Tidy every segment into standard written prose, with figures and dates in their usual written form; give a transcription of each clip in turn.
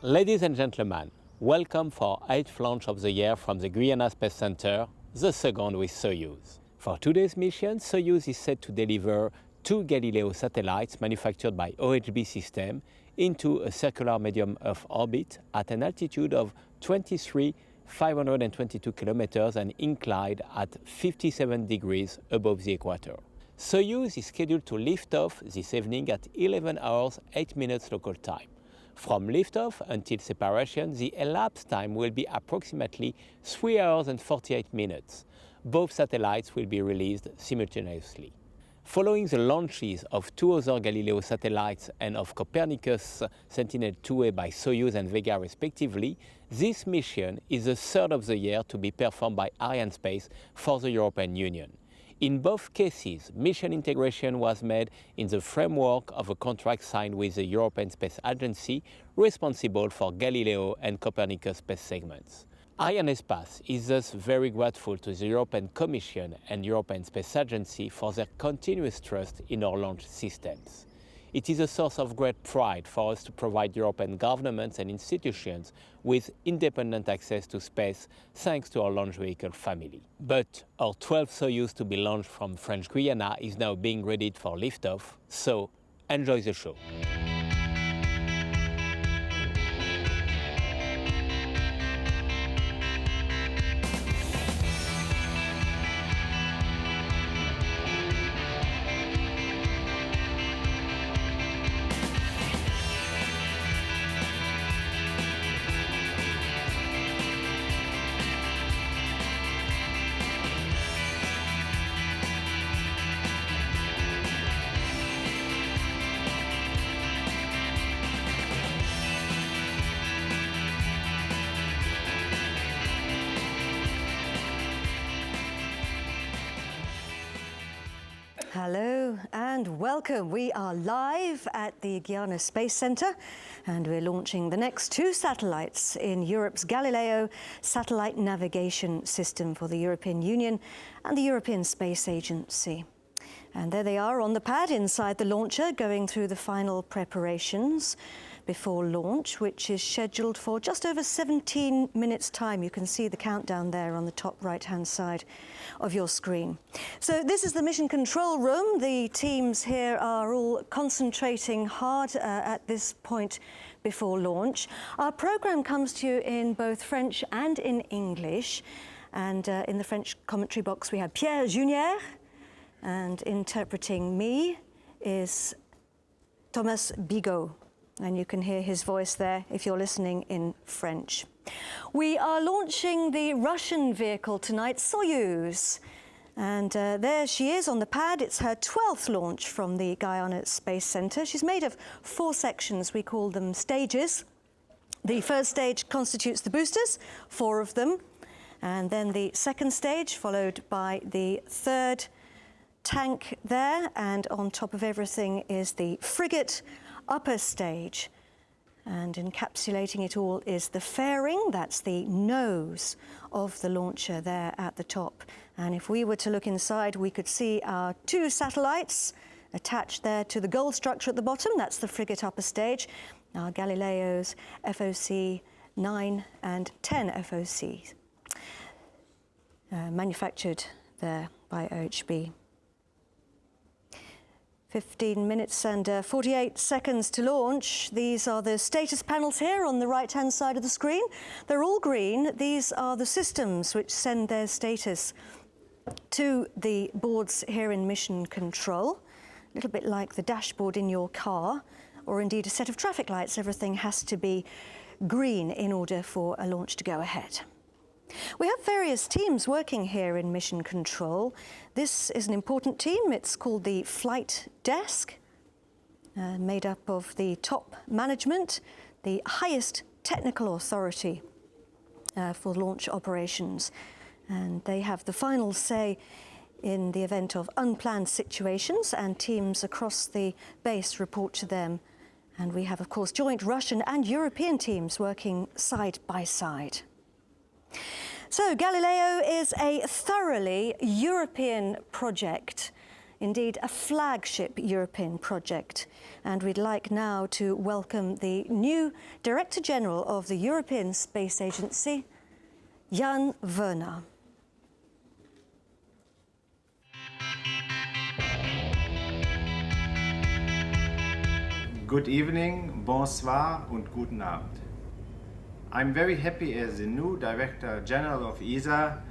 Ladies and gentlemen, welcome for 8th launch of the year from the Guyana Space Center, the second with Soyuz. For today's mission, Soyuz is set to deliver 2 Galileo satellites manufactured by OHB System into a circular medium Earth orbit at an altitude of 23,522 kilometers and inclined at 57 degrees above the equator. Soyuz is scheduled to lift off this evening at 11 hours 8 minutes local time. From liftoff until separation, the elapsed time will be approximately 3 hours and 48 minutes. Both satellites will be released simultaneously. Following the launches of 2 other Galileo satellites and of Copernicus Sentinel-2A by Soyuz and Vega respectively, this mission is the third of the year to be performed by Arianespace for the European Union. In both cases, mission integration was made in the framework of a contract signed with the European Space Agency, responsible for Galileo and Copernicus space segments. Arianespace is thus very grateful to the European Commission and European Space Agency for their continuous trust in our launch systems. It is a source of great pride for us to provide European governments and institutions with independent access to space thanks to our launch vehicle family. But our 12th Soyuz to be launched from French Guiana is now being readied for liftoff, so enjoy the show. Hello and welcome. We are live at the Guyana Space Center and we're launching the next 2 satellites in Europe's Galileo satellite navigation system for the European Union and the European Space Agency. And there they are on the pad inside the launcher, going through the final preparations before launch, which is scheduled for just over 17 minutes time. You can see the countdown there on the top right-hand side of your screen. So this is the mission control room. The teams here are all concentrating hard at this point before launch. Our program comes to you in both French and in English. And in the French commentary box, we have Pierre Junier, and interpreting me is Thomas Bigot. And you can hear his voice there if you're listening in French. We are launching the Russian vehicle tonight, Soyuz. And there she is on the pad. It's her 12th launch from the Guyana Space Center. She's made of 4 sections. We call them stages. The first stage constitutes the boosters, 4 of them. And then the second stage, followed by the third tank there. And on top of everything is the frigate upper stage, and encapsulating it all is the fairing. That's the nose of the launcher there at the top. And if we were to look inside, we could see our 2 satellites attached there to the gold structure at the bottom. That's the frigate upper stage, our Galileo's FOC 9 and 10 FOCs, manufactured there by OHB. 15 minutes and 48 seconds to launch. These are the status panels here on the right-hand side of the screen. They're all green. These are the systems which send their status to the boards here in Mission Control. A little bit like the dashboard in your car, or indeed a set of traffic lights. Everything has to be green in order for a launch to go ahead. We have various teams working here in Mission Control. This is an important team. It's called the Flight Desk, made up of the top management, the highest technical authority for launch operations. And they have the final say in the event of unplanned situations, and teams across the base report to them. And we have, of course, joint Russian and European teams working side by side. So Galileo is a thoroughly European project indeed a flagship European project. And we'd like now to welcome the new Director General of the European Space Agency, Jan Werner. Good evening, bonsoir und guten Abend. I'm very happy as the new Director General of ESA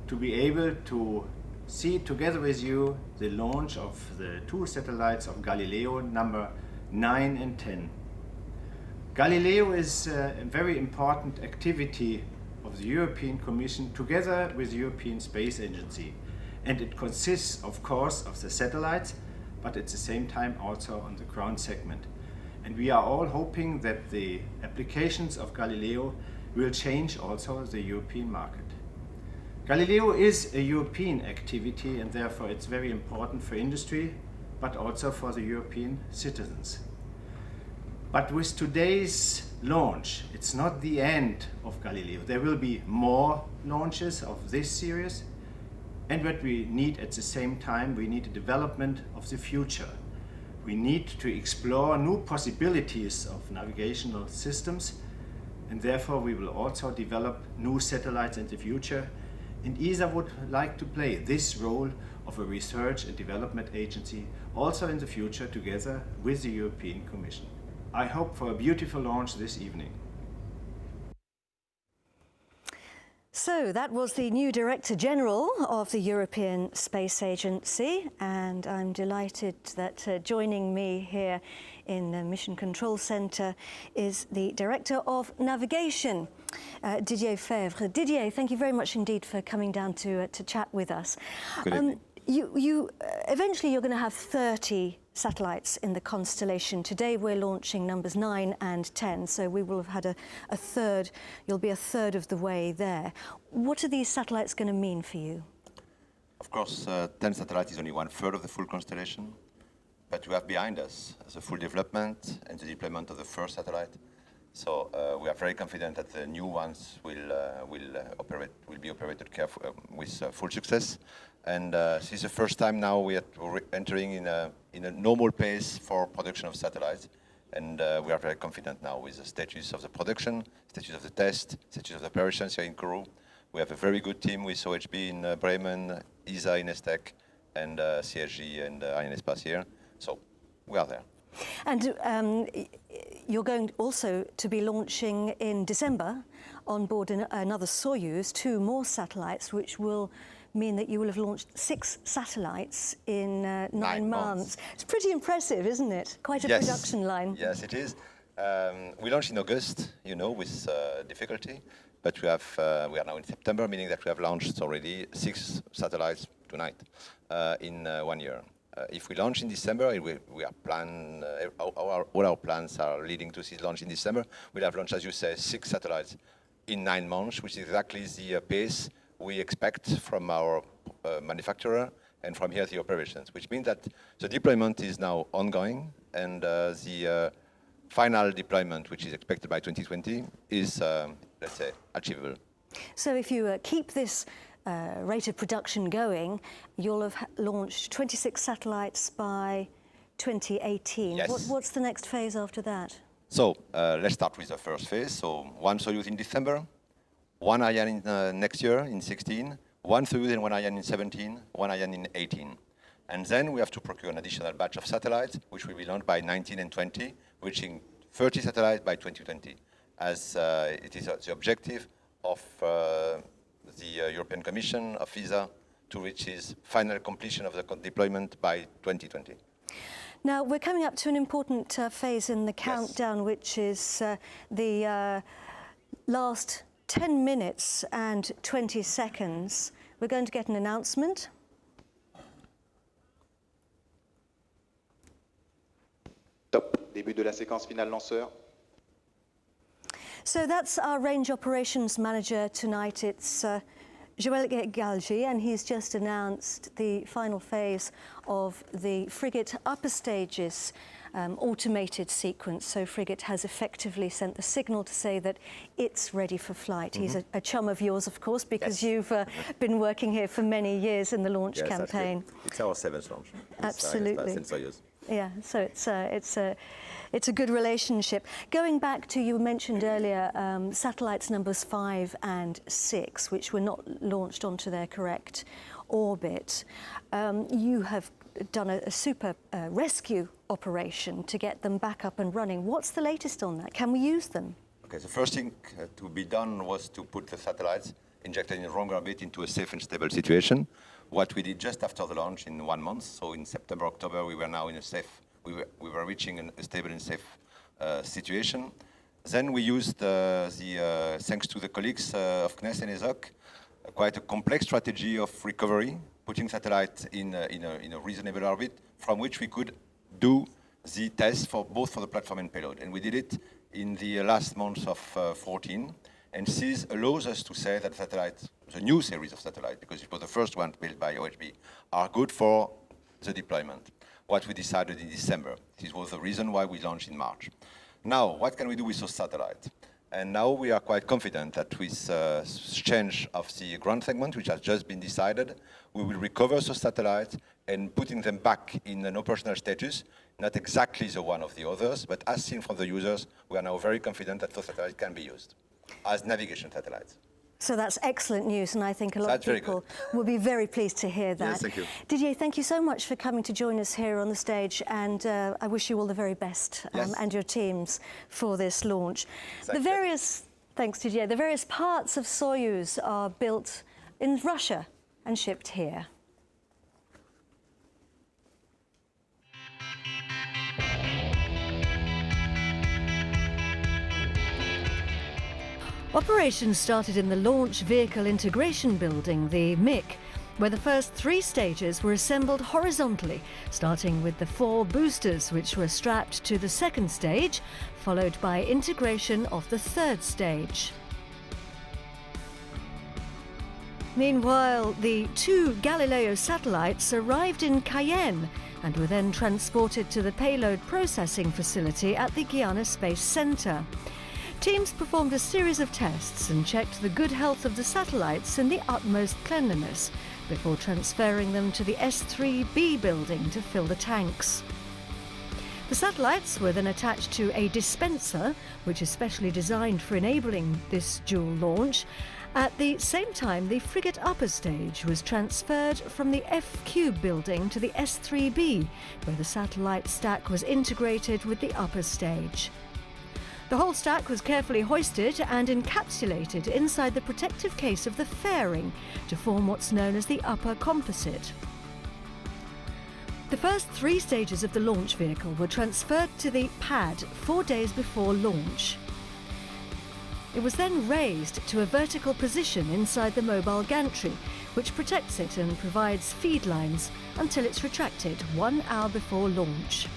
to be able to see together with you the launch of the 2 satellites of Galileo number 9 and 10. Galileo is a very important activity of the European Commission together with the European Space Agency, and it consists of course of the satellites, but at the same time also on the ground segment. And we are all hoping that the applications of Galileo will change also the European market. Galileo is a European activity and therefore it's very important for industry, but also for the European citizens. But with today's launch, it's not the end of Galileo. There will be more launches of this series, and what we need at the same time, we need a development of the future. We need to explore new possibilities of navigational systems, and therefore we will also develop new satellites in the future. And ESA would like to play this role of a research and development agency also in the future together with the European Commission. I hope for a beautiful launch this evening. So that was the new Director General of the European Space Agency, and I'm delighted that joining me here in the Mission Control Centre is the Director of Navigation, Didier Febvre. Didier, thank you very much indeed for coming down to chat with us. Good evening. Eventually you're going to have 30 satellites in the constellation. Today we're launching numbers 9 and 10, so we will have had a third, you'll be a third of the way there. What are these satellites going to mean for you? Of course, 10 satellites is only 1/3 of the full constellation, but we have behind us the full development and the deployment of the first satellite. So we are very confident that the new ones will be operated with full success. And this is the first time now we're entering in a normal pace for production of satellites. And we are very confident now with the status of the production, status of the test, status of the operations here in Kourou. We have a very good team with OHB in Bremen, ESA in ESTEC, and CSG and Arianespace here. So we are there. And you're going also to be launching in December on board another Soyuz, 2 more satellites, which will mean that you will have launched 6 satellites in 9 months. It's pretty impressive, isn't it? Quite a production line. Yes, it is. We launched in August, you know, with difficulty, but we are now in September, meaning that we have launched already 6 satellites tonight in 1 year. If we launch in December, we are planned, all our plans are leading to this launch in December. We'll have launched, as you say, 6 satellites in 9 months, which is exactly the pace we expect from our manufacturer and from here the operations, which means that the deployment is now ongoing, and the final deployment, which is expected by 2020, is, let's say, achievable. So if you keep this rate of production going, you'll have launched 26 satellites by 2018. Yes. What's the next phase after that? So let's start with the first phase. So 1 Soyuz in December, 1 Ariane in next year in 16, 1 Soyuz and 1 Ariane in 17, 1 Ariane in 18. And then we have to procure an additional batch of satellites, which will be launched by 19 and 20, reaching 30 satellites by 2020, as it is the objective of the European Commission, of ESA, to reach its final completion of the deployment by 2020. Now, we're coming up to an important phase in the countdown, which is the last 10 minutes and 20 seconds. We're going to get an announcement. Top. Début de la séquence finale lanceur. So that's our range operations manager tonight. It's Joël Galgi, and he's just announced the final phase of the frigate upper stages automated sequence. So Frigate has effectively sent the signal to say that it's ready for flight. He's a chum of yours, of course, because you've been working here for many years in the launch campaign. It's our 7th launch. Absolutely. Since Soyuz. Yeah, so it's a good relationship. Going back to, you mentioned earlier, satellites numbers 5 and 6, which were not launched onto their correct orbit. You have done a super rescue operation to get them back up and running. What's the latest on that? Can we use them? Okay, the first thing to be done was to put the satellites injected in wrong orbit into a safe and stable situation. What we did just after the launch in 1 month, so in September, October, we were now in a safe, we were reaching a stable and safe situation. Then we used, thanks to the colleagues of CNES and ESOC, quite a complex strategy of recovery, putting satellites in a reasonable orbit from which we could do the tests for both for the platform and payload. And we did it in the last month of 14. And this allows us to say that satellites, the new series of satellites, because it was the first one built by OHB, are good for the deployment. What we decided in December. This was the reason why we launched in March. Now, what can we do with those satellites? And now we are quite confident that with change of the ground segment, which has just been decided, we will recover those satellites and putting them back in an operational status, not exactly the one of the others, but as seen from the users, we are now very confident that those satellites can be used as navigation satellites. So that's excellent news, and I think a lot of people will be very pleased to hear that. Yes, thank you. Didier, thank you so much for coming to join us here on the stage, and I wish you all the very best, and your teams, for this launch. Thanks, Didier. The various parts of Soyuz are built in Russia and shipped here. Operations started in the Launch Vehicle Integration Building, the MIC, where the first 3 stages were assembled horizontally, starting with the 4 boosters, which were strapped to the 2nd stage, followed by integration of the 3rd stage. Meanwhile, the 2 Galileo satellites arrived in Cayenne and were then transported to the payload processing facility at the Guiana Space Center. Teams performed a series of tests and checked the good health of the satellites in the utmost cleanliness before transferring them to the S3B building to fill the tanks. The satellites were then attached to a dispenser, which is specially designed for enabling this dual launch. At the same time, the frigate upper stage was transferred from the F-Cube building to the S3B, where the satellite stack was integrated with the upper stage. The whole stack was carefully hoisted and encapsulated inside the protective case of the fairing to form what's known as the upper composite. The first 3 stages of the launch vehicle were transferred to the pad 4 days before launch. It was then raised to a vertical position inside the mobile gantry, which protects it and provides feed lines until it's retracted 1 hour before launch.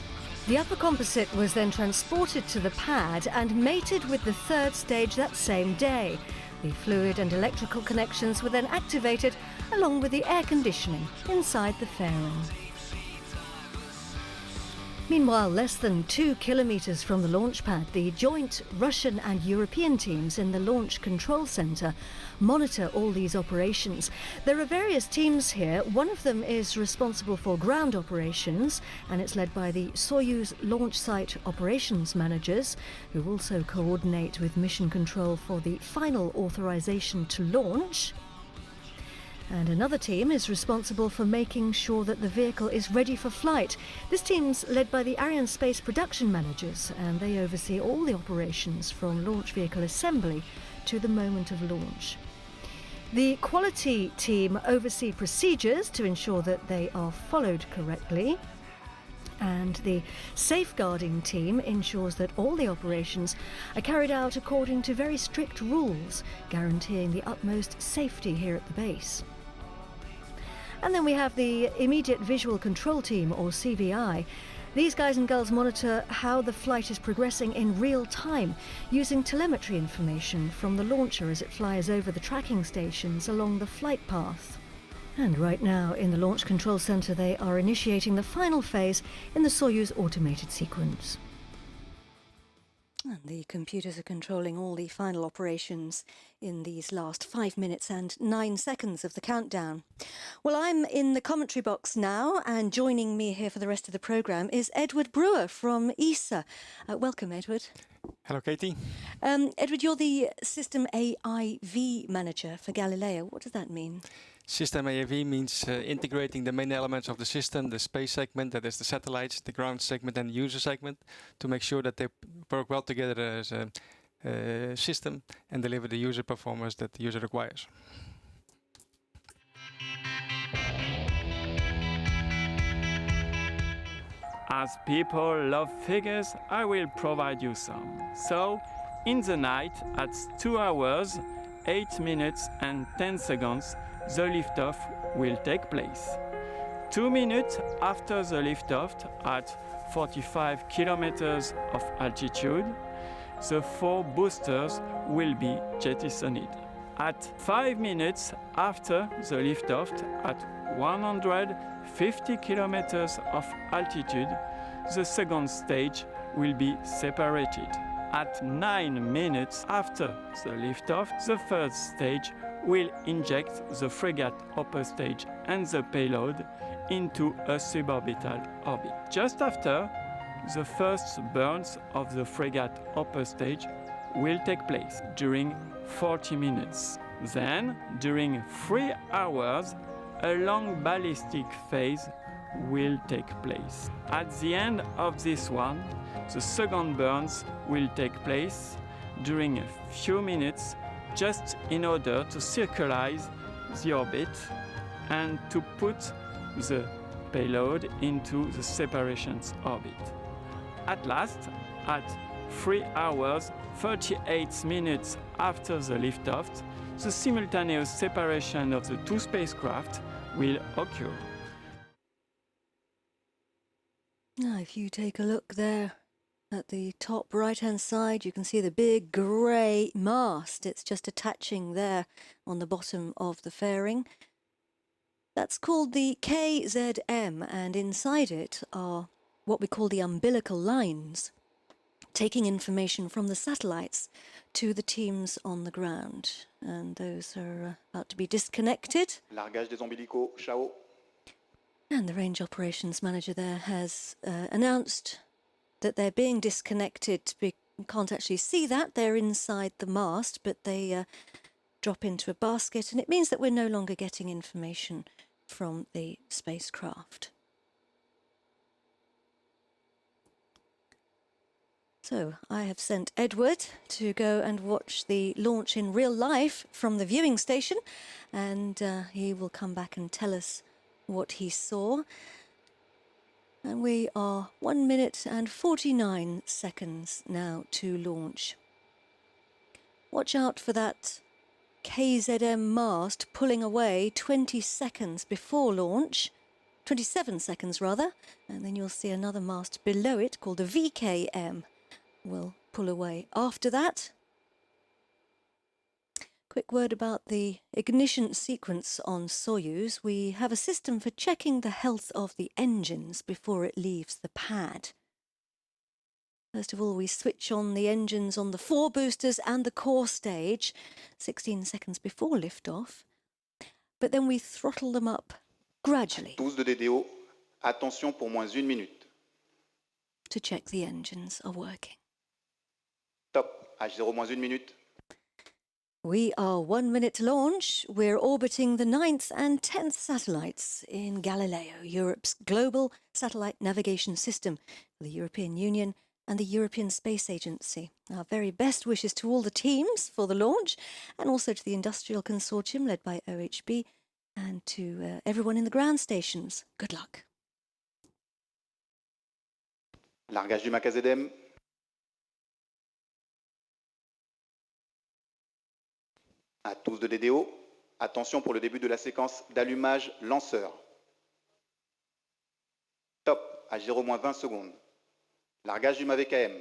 The upper composite was then transported to the pad and mated with the 3rd stage that same day. The fluid and electrical connections were then activated along with the air conditioning inside the fairing. Meanwhile, less than 2 kilometers from the launch pad, the joint Russian and European teams in the Launch Control Center monitor all these operations. There are various teams here. One of them is responsible for ground operations, and it's led by the Soyuz launch site operations managers, who also coordinate with mission control for the final authorization to launch. And another team is responsible for making sure that the vehicle is ready for flight. This team's led by the Arianespace production managers, and they oversee all the operations from launch vehicle assembly to the moment of launch. The quality team oversee procedures to ensure that they are followed correctly. And the safeguarding team ensures that all the operations are carried out according to very strict rules, guaranteeing the utmost safety here at the base. And then we have the Immediate Visual Control Team, or CVI. These guys and girls monitor how the flight is progressing in real time, using telemetry information from the launcher as it flies over the tracking stations along the flight path. And right now in the Launch Control Center, they are initiating the final phase in the Soyuz automated sequence. And the computers are controlling all the final operations in these last 5 minutes and 9 seconds of the countdown. Well, I'm in the commentary box now, and joining me here for the rest of the programme is Edward Brewer from ESA. Welcome, Edward. Hello, Katie. Edward, you're the System AIV Manager for Galileo. What does that mean? System AIV means integrating the main elements of the system, the space segment, that is the satellites, the ground segment and the user segment, to make sure that they work well together as a system and deliver the user performance that the user requires. As people love figures, I will provide you some. So, in the night at 2 hours, 8 minutes and 10 seconds, the liftoff will take place. 2 minutes after the liftoff, at 45 kilometers of altitude, the 4 boosters will be jettisoned. At 5 minutes after the liftoff, at 150 kilometers of altitude, the second stage will be separated. At 9 minutes after the liftoff, the third stage will inject the frigate upper stage and the payload into a suborbital orbit. Just after, the first burns of the frigate upper stage will take place during 40 minutes. Then, during 3 hours, a long ballistic phase will take place. At the end of this one, the second burns will take place during a few minutes, just in order to circularize the orbit and to put the payload into the separations orbit. At last, at 3 hours, 38 minutes after the liftoff, the simultaneous separation of the 2 spacecraft will occur. Now, if you take a look there at the top right-hand side, you can see the big grey mast. It's just attaching there on the bottom of the fairing. That's called the KZM, and inside it are what we call the umbilical lines, taking information from the satellites to the teams on the ground. And those are about to be disconnected. Largage des ombilicaux, ciao. And the range operations manager there has announced that they're being disconnected. We can't actually see that. They're inside the mast, but they drop into a basket, and it means that we're no longer getting information from the spacecraft. So I have sent Edward to go and watch the launch in real life from the viewing station, and he will come back and tell us what he saw. And we are 1 minute and 49 seconds now to launch. Watch out for that KZM mast pulling away 20 seconds before launch, 27 seconds rather, and then you'll see another mast below it called the VKM will pull away after that. Quick word about the ignition sequence on Soyuz. We have a system for checking the health of the engines before it leaves the pad. First of all, we switch on the engines on the 4 boosters and the core stage 16 seconds before liftoff, but then we throttle them up gradually. 12 de DDO, attention pour moins 1 minute. To check the engines are working. Top, H0 moins 1 minute. We are 1 minute to launch. We're orbiting the 9th and 10th satellites in Galileo, Europe's global satellite navigation system for the European Union and the European Space Agency. Our very best wishes to all the teams for the launch, and also to the industrial consortium led by OHB, and to everyone in the ground stations. Good luck. Largage du KZM. À 12 de DDO, attention pour le début de la séquence d'allumage lanceur. Top, H0 moins 20 secondes. Largage du VKM.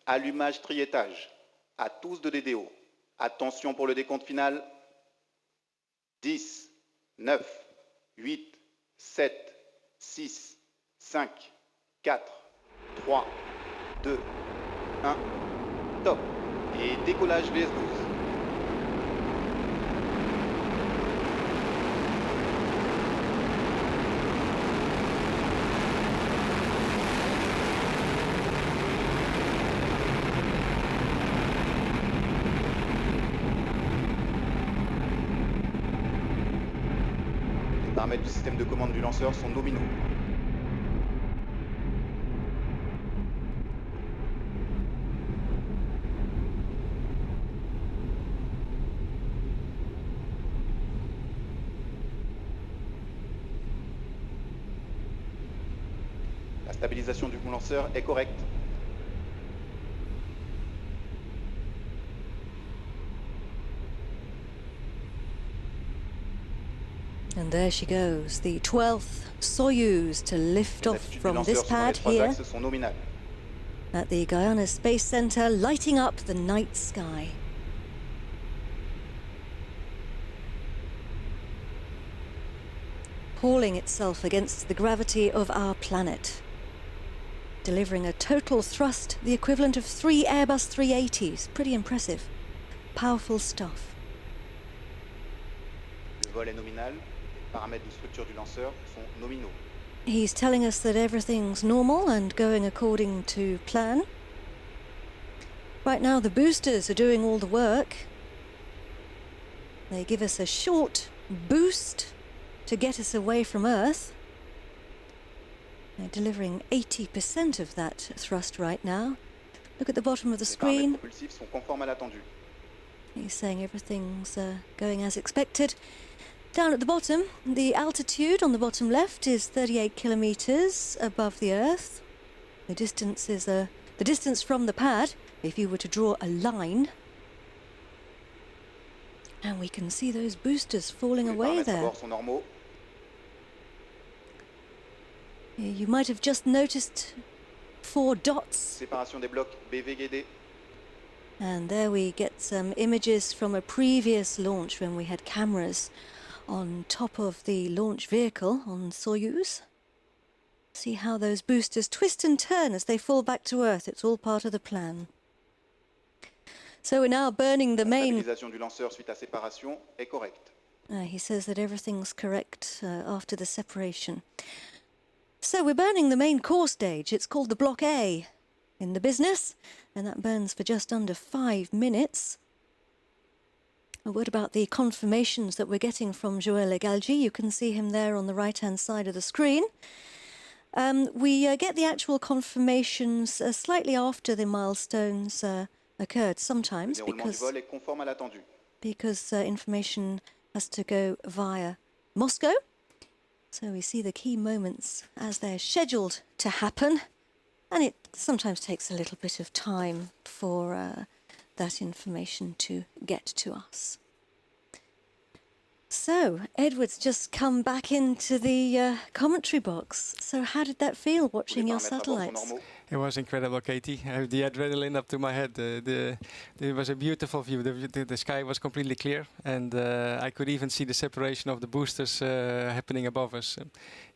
Allumage triétage. À 12 de DDO. Attention pour le décompte final. 10, 9, 8, 7, 6, 5, 4, 3, 2, 1, top. Et décollage VS12. Les paramètres du système de commande du lanceur sont nominaux. La stabilisation du lanceur est correcte. And there she goes, the 12th Soyuz to lift off from this pad here sont nominales. at the Guyana Space Center, lighting up the night sky. Hauling itself against the gravity of our planet, delivering a total thrust the equivalent of 3 Airbus 380s. Pretty impressive. Powerful stuff. Le vol est nominal. Les paramètres de structure du lanceur sont nominaux. He's telling us that everything's normal and going according to plan. Right now the boosters are doing all the work. They give us a short boost to get us away from Earth. They're delivering 80% of that thrust right now. Look at the bottom of the Les paramètres screen. propulsifs sont conformes à l'attendu. He's saying everything's going as expected. Down at the bottom, the altitude on the bottom left is 38 kilometers above the Earth. The distance is the distance from the pad, if you were to draw a line. And we can see those boosters falling Les away paramètres à there. bord sont normaux. You might have just noticed 4 dots. Séparation des blocs BVGD. And there we get some images from a previous launch when we had cameras on top of the launch vehicle on Soyuz. See how those boosters twist and turn as they fall back to Earth. It's all part of the plan. So we're now burning the La main... stabilisation du lanceur suite à séparation est correcte. He says that everything's correct after the separation. So we're burning the main core stage. It's called the Block A in the business, and that burns for just under 5 minutes. A word about the confirmations that we're getting from Joël Egalji. You can see him there on the right-hand side of the screen. We get the actual confirmations slightly after the milestones occurred, sometimes Le déroulement du vol est conforme à l'attendu. because information has to go via Moscow. So we see the key moments as they're scheduled to happen, and it sometimes takes a little bit of time for that information to get to us. So, Edward's just come back into the commentary box. So how did that feel, watching your Tous les paramètres à bord sont satellites? normaux. It was incredible, Katie. I have the adrenaline up to my head. It was a beautiful view. The sky was completely clear, and I could even see the separation of the boosters happening above us.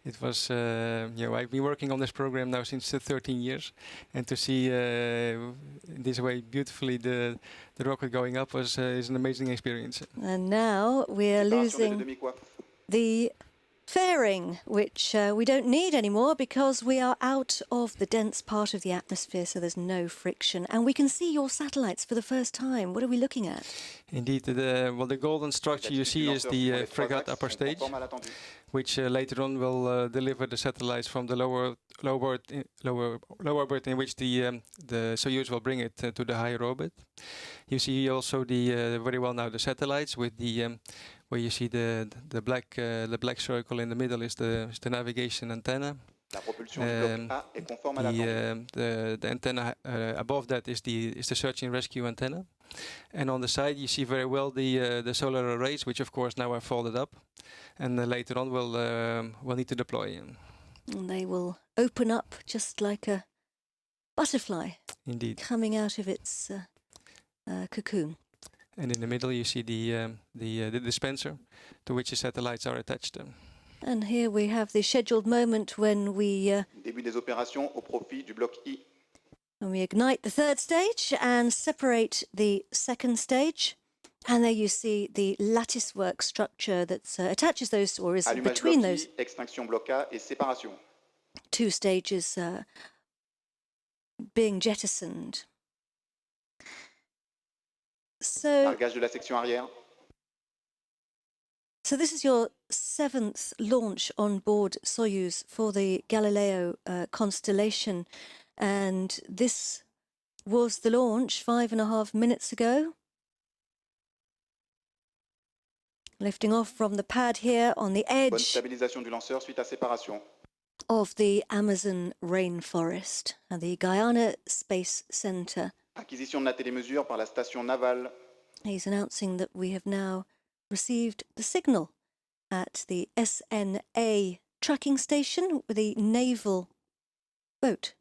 It was, I've been working on this program now since 13 years, and to see this way beautifully the rocket going up is an amazing experience. And now we're Séparation des deux losing demi-coiffes. the fairing, which we don't need anymore because we are out of the dense part of the atmosphere, so there's no friction. And we can see your satellites for the first time. What are we looking at? Indeed, the golden structure you see is the frigate upper stage, Conforme à l'attendu. which later on will deliver the satellites from the lower orbit in which the Soyuz will bring it to the higher orbit. You see also the very well now the satellites with the where you see the black circle in the middle is the navigation antenna. La propulsion du bloc A est conforme à l'attendu. The antenna above that is the search and rescue antenna, and on the side you see very well the solar arrays, which of course now are folded up, and later on we'll need to deploy. And they will open up just like a butterfly Indeed. coming out of its cocoon. And in the middle you see the dispenser to which the satellites are attached. And here we have the scheduled moment when we Début des opérations au profit du bloc I. when we ignite the third stage and separate the second stage. And there you see the lattice work structure that attaches those, or is Allumage between bloc those I, extinction bloc A et séparation. two stages being jettisoned. So, Largage de la section arrière. so this is your 7th launch on board Soyuz for the Galileo constellation. And this was the launch 5.5 minutes ago. Lifting off from the pad here on the Bonne edge stabilisation du lanceur suite à séparation. of the Amazon rainforest at the Guyana Space Center. Acquisition de la télémesure par la station navale. He's announcing that we have now received the signal at the SNA tracking station with the naval boat.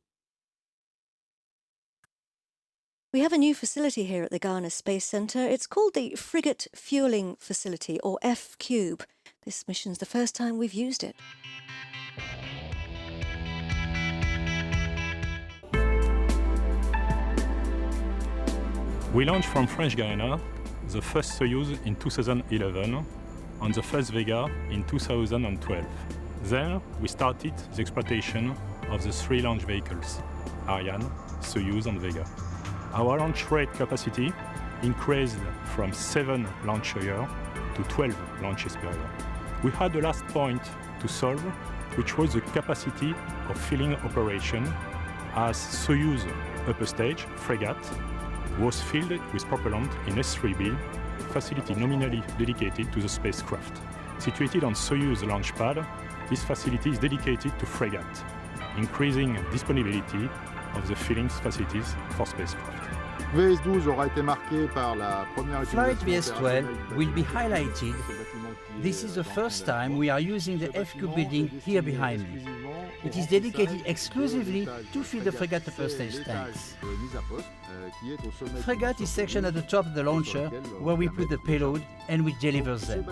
We have a new facility here at the Guyana Space Center. It's called the Frigate Fueling Facility, or F-Cube. This mission's the first time we've used it. We launched from French Guiana the first Soyuz in 2011 and the first Vega in 2012. There we started the exploitation of the 3 launch vehicles, Ariane, Soyuz and Vega. Our launch rate capacity increased from 7 launches a year to 12 launches per year. We had the last point to solve, which was the capacity of filling operation, as Soyuz upper stage, frigate, was filled with propellant in S3B, facility nominally dedicated to the spacecraft. Situated on Soyuz launch pad, this facility is dedicated to frigate, increasing disponibility of the filling facilities for spacecraft. VS12 aura été marqué par la première Flight VS12 will be highlighted. This is the first time we are using the FQ building here behind me. It is dedicated exclusively to fill the frigate upper stage tanks. Frigate is sectioned at the top of the launcher, where we put the payload and we deliver them.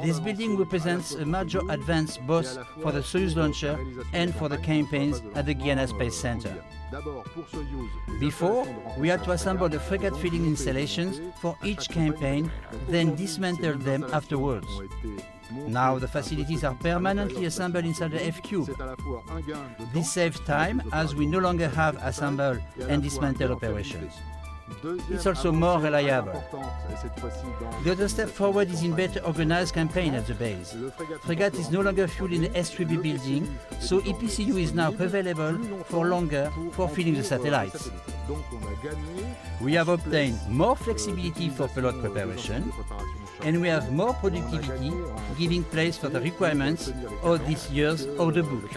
This building represents a major advance both for the Soyuz launcher and for the campaigns at the Guyana Space Center. Before, we had to assemble the frigate filling installations for each campaign, then dismantle them afterwards. Now the facilities are permanently assembled inside the F-Cube. This saves time, as we no longer have assemble and dismantle operations. It's also more reliable. The other step forward is in better organized campaign at the base. Frigate is no longer fueled in the S3B building, so EPCU is now available for longer for filling the satellites. We have obtained more flexibility for payload preparation, and we have more productivity, giving place for the requirements of this year's order book.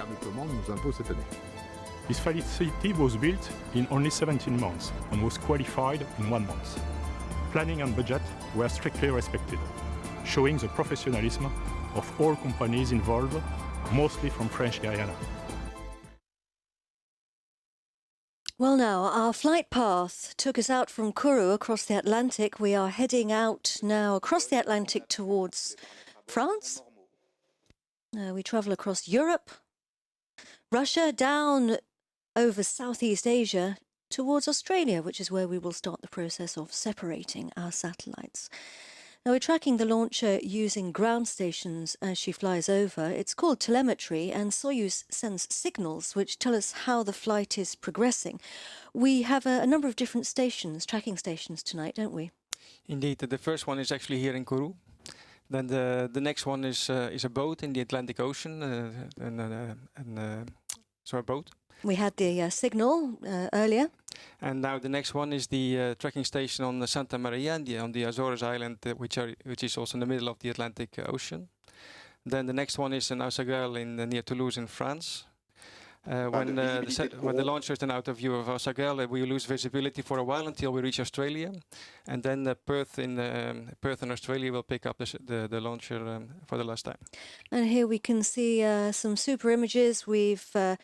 This facility was built in only 17 months and was qualified in 1 month. Planning and budget were strictly respected, showing the professionalism of all companies involved, mostly from French Guiana. Well, now, our flight path took us out from Kourou across the Atlantic. We are heading out now across the Atlantic towards France. We travel across Europe, Russia, down over Southeast Asia towards Australia, which is where we will start the process of separating our satellites. Now, we're tracking the launcher using ground stations as she flies over. It's called telemetry, and Soyuz sends signals which tell us how the flight is progressing. We have a number of different stations, tracking stations tonight, don't we? Indeed, the first one is actually here in Kourou. Then the next one is a boat in the Atlantic Ocean, so a boat. We had the signal earlier. And now the next one is the tracking station on the Santa Maria on the Azores Island, which is also in the middle of the Atlantic Ocean. Then the next one is in Aussaguel near Toulouse in France. When the launcher is then out of view of Aussaguel, we lose visibility for a while until we reach Australia, and then Perth in Australia will pick up the launcher for the last time. And here we can see some super images. We've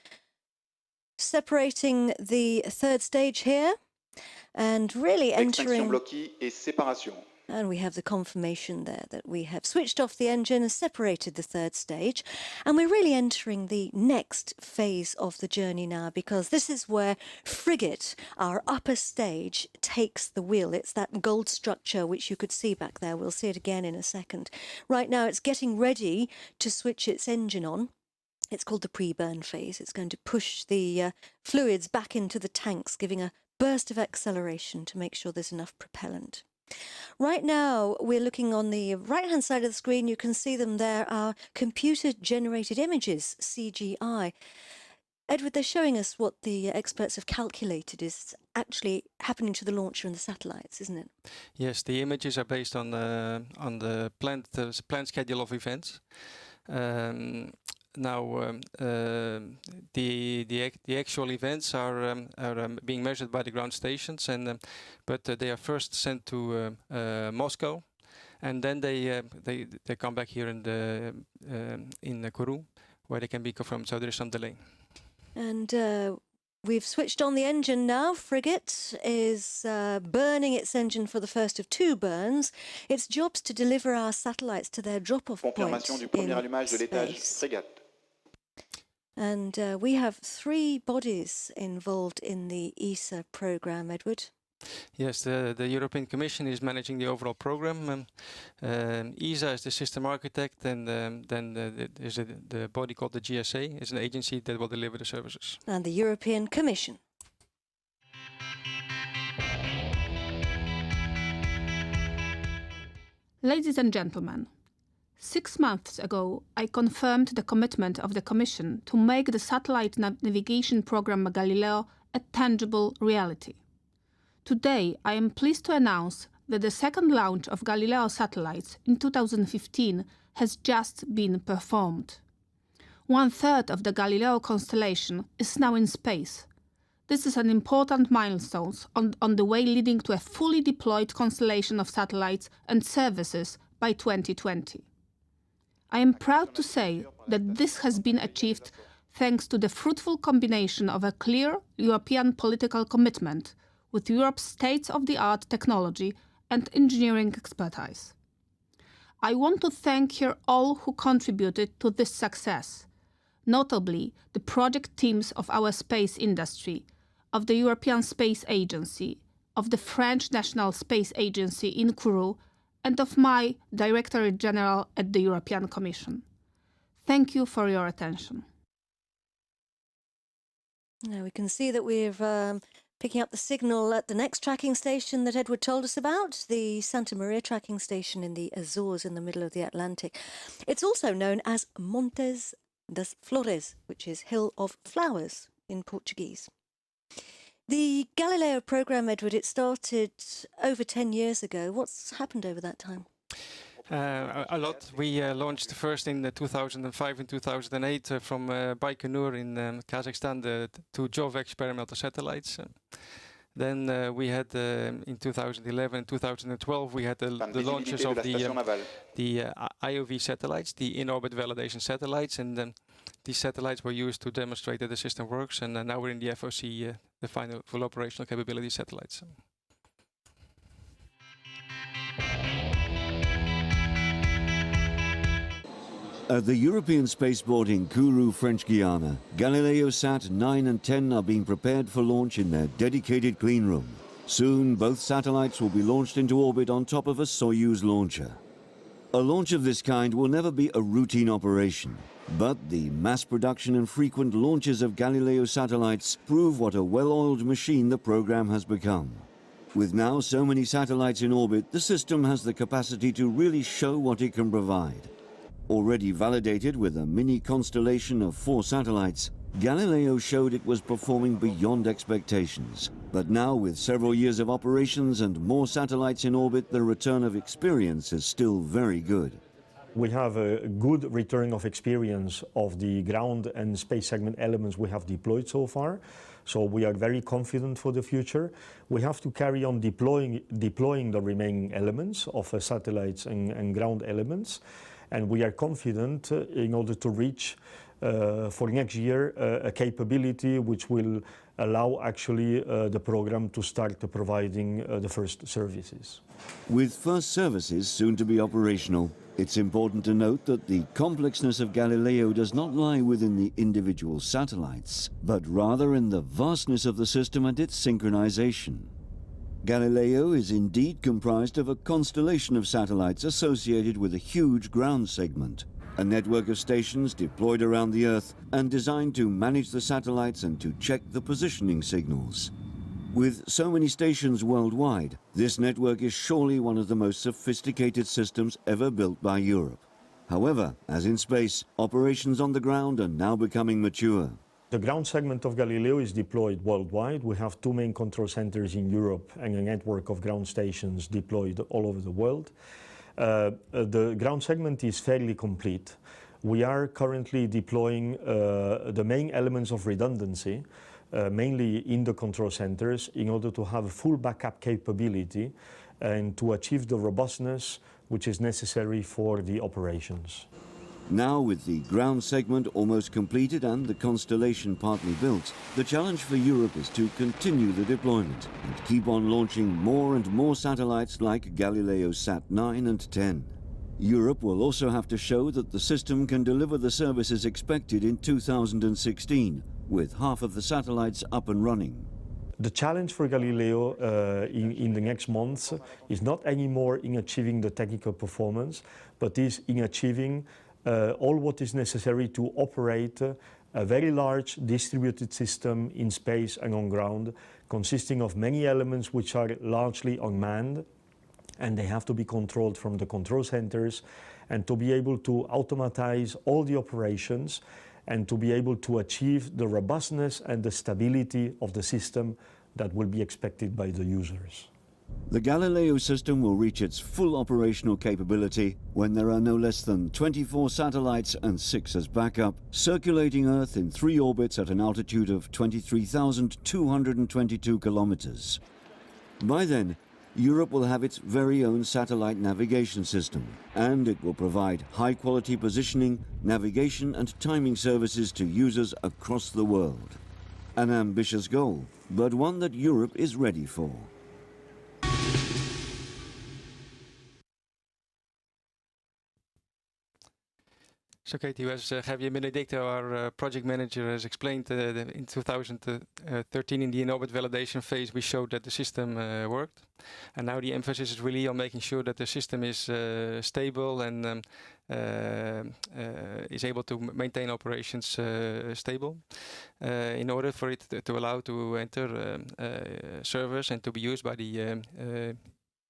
separating the third stage here, and really entering. Extinction bloc I et séparation. And we have the confirmation there that we have switched off the engine and separated the third stage. And we're really entering the next phase of the journey now, because this is where Frigate, our upper stage, takes the wheel. It's that gold structure which you could see back there. We'll see it again in a second. Right now it's getting ready to switch its engine on. It's called the pre-burn phase. It's going to push the fluids back into the tanks, giving a burst of acceleration to make sure there's enough propellant. Right now, we're looking on the right-hand side of the screen. You can see them there are computer-generated images, CGI. Edward, they're showing us what the experts have calculated is actually happening to the launcher and the satellites, isn't it? Yes, the images are based on the planned schedule of events. Now, the actual events are being measured by the ground stations, and but they are first sent to Moscow, and then they come back here in Kourou, where they can be confirmed. So there is some delay. And we've switched on the engine now. Frigate is burning its engine for the first of two burns. Its job's to deliver our satellites to their drop-off point in space. And we have 3 bodies involved in the ESA program, Edward. Yes, the European Commission is managing the overall program. ESA is the system architect, and then there's the body called the GSA. It's an agency that will deliver the services. And the European Commission. Ladies and gentlemen, 6 months ago, I confirmed the commitment of the Commission to make the satellite navigation program Galileo a tangible reality. Today, I am pleased to announce that the second launch of Galileo satellites in 2015 has just been performed. 1/3 of the Galileo constellation is now in space. This is an important milestone on the way leading to a fully deployed constellation of satellites and services by 2020. I am proud to say that this has been achieved thanks to the fruitful combination of a clear European political commitment with Europe's state-of-the-art technology and engineering expertise. I want to thank here all who contributed to this success, notably the project teams of our space industry, of the European Space Agency, of the French National Space Agency in Kourou, and of my Directorate General at the European Commission. Thank you for your attention. Now we can see that we're picking up the signal at the next tracking station that Edward told us about, the Santa Maria tracking station in the Azores in the middle of the Atlantic. It's also known as Montes das Flores, which is Hill of Flowers in Portuguese. The Galileo program, Edward, it started over 10 years ago. What's happened over that time? A lot. We launched first in 2005 and 2008 from Baikonur in Kazakhstan, the 2 Jove experimental satellites. Then we had in 2011 and 2012 we had the launches of the IOV satellites, the in-orbit validation satellites, and these satellites were used to demonstrate that the system works. And now we're in the FOC, the final full operational capability satellites. At the European Spaceport in Kourou, French Guiana, GalileoSat 9 and 10 are being prepared for launch in their dedicated clean room. Soon, both satellites will be launched into orbit on top of a Soyuz launcher. A launch of this kind will never be a routine operation, but the mass production and frequent launches of Galileo satellites prove what a well-oiled machine the program has become. With now so many satellites in orbit, the system has the capacity to really show what it can provide. Already validated with a mini constellation of 4 satellites, Galileo showed it was performing beyond expectations. But now, with several years of operations and more satellites in orbit, the return of experience is still very good. We have a good return of experience of the ground and space segment elements we have deployed so far. So we are very confident for the future. We have to carry on deploying the remaining elements of satellites and ground elements. And we are confident in order to reach for next year a capability which will allow actually the program to start providing the first services. With first services soon to be operational, it's important to note that the complexness of Galileo does not lie within the individual satellites, but rather in the vastness of the system and its synchronization. Galileo is indeed comprised of a constellation of satellites associated with a huge ground segment, a network of stations deployed around the Earth and designed to manage the satellites and to check the positioning signals. With so many stations worldwide, this network is surely one of the most sophisticated systems ever built by Europe. However, as in space, operations on the ground are now becoming mature. The ground segment of Galileo is deployed worldwide. We have 2 main control centers in Europe and a network of ground stations deployed all over the world. The ground segment is fairly complete. We are currently deploying the main elements of redundancy, mainly in the control centers, in order to have full backup capability and to achieve the robustness which is necessary for the operations. Now, with the ground segment almost completed and the constellation partly built, the challenge for Europe is to continue the deployment and keep on launching more and more satellites like Galileo Sat-9 and 10. Europe will also have to show that the system can deliver the services expected in 2016, with half of the satellites up and running. The challenge for Galileo in the next months is not anymore in achieving the technical performance, but is in achieving all what is necessary to operate a very large distributed system in space and on ground, consisting of many elements which are largely unmanned, and they have to be controlled from the control centers, and to be able to automatize all the operations and to be able to achieve the robustness and the stability of the system that will be expected by the users. The Galileo system will reach its full operational capability when there are no less than 24 satellites and 6 as backup, circulating Earth in 3 orbits at an altitude of 23,222 kilometers. By then, Europe will have its very own satellite navigation system, and it will provide high-quality positioning, navigation and timing services to users across the world. An ambitious goal, but one that Europe is ready for. So Katie, as Javier Benedicto, our project manager, has explained, in 2013 in the in-orbit validation phase we showed that the system worked. And now the emphasis is really on making sure that the system is stable and is able to maintain operations stable in order for it to allow to enter servers and to be used by the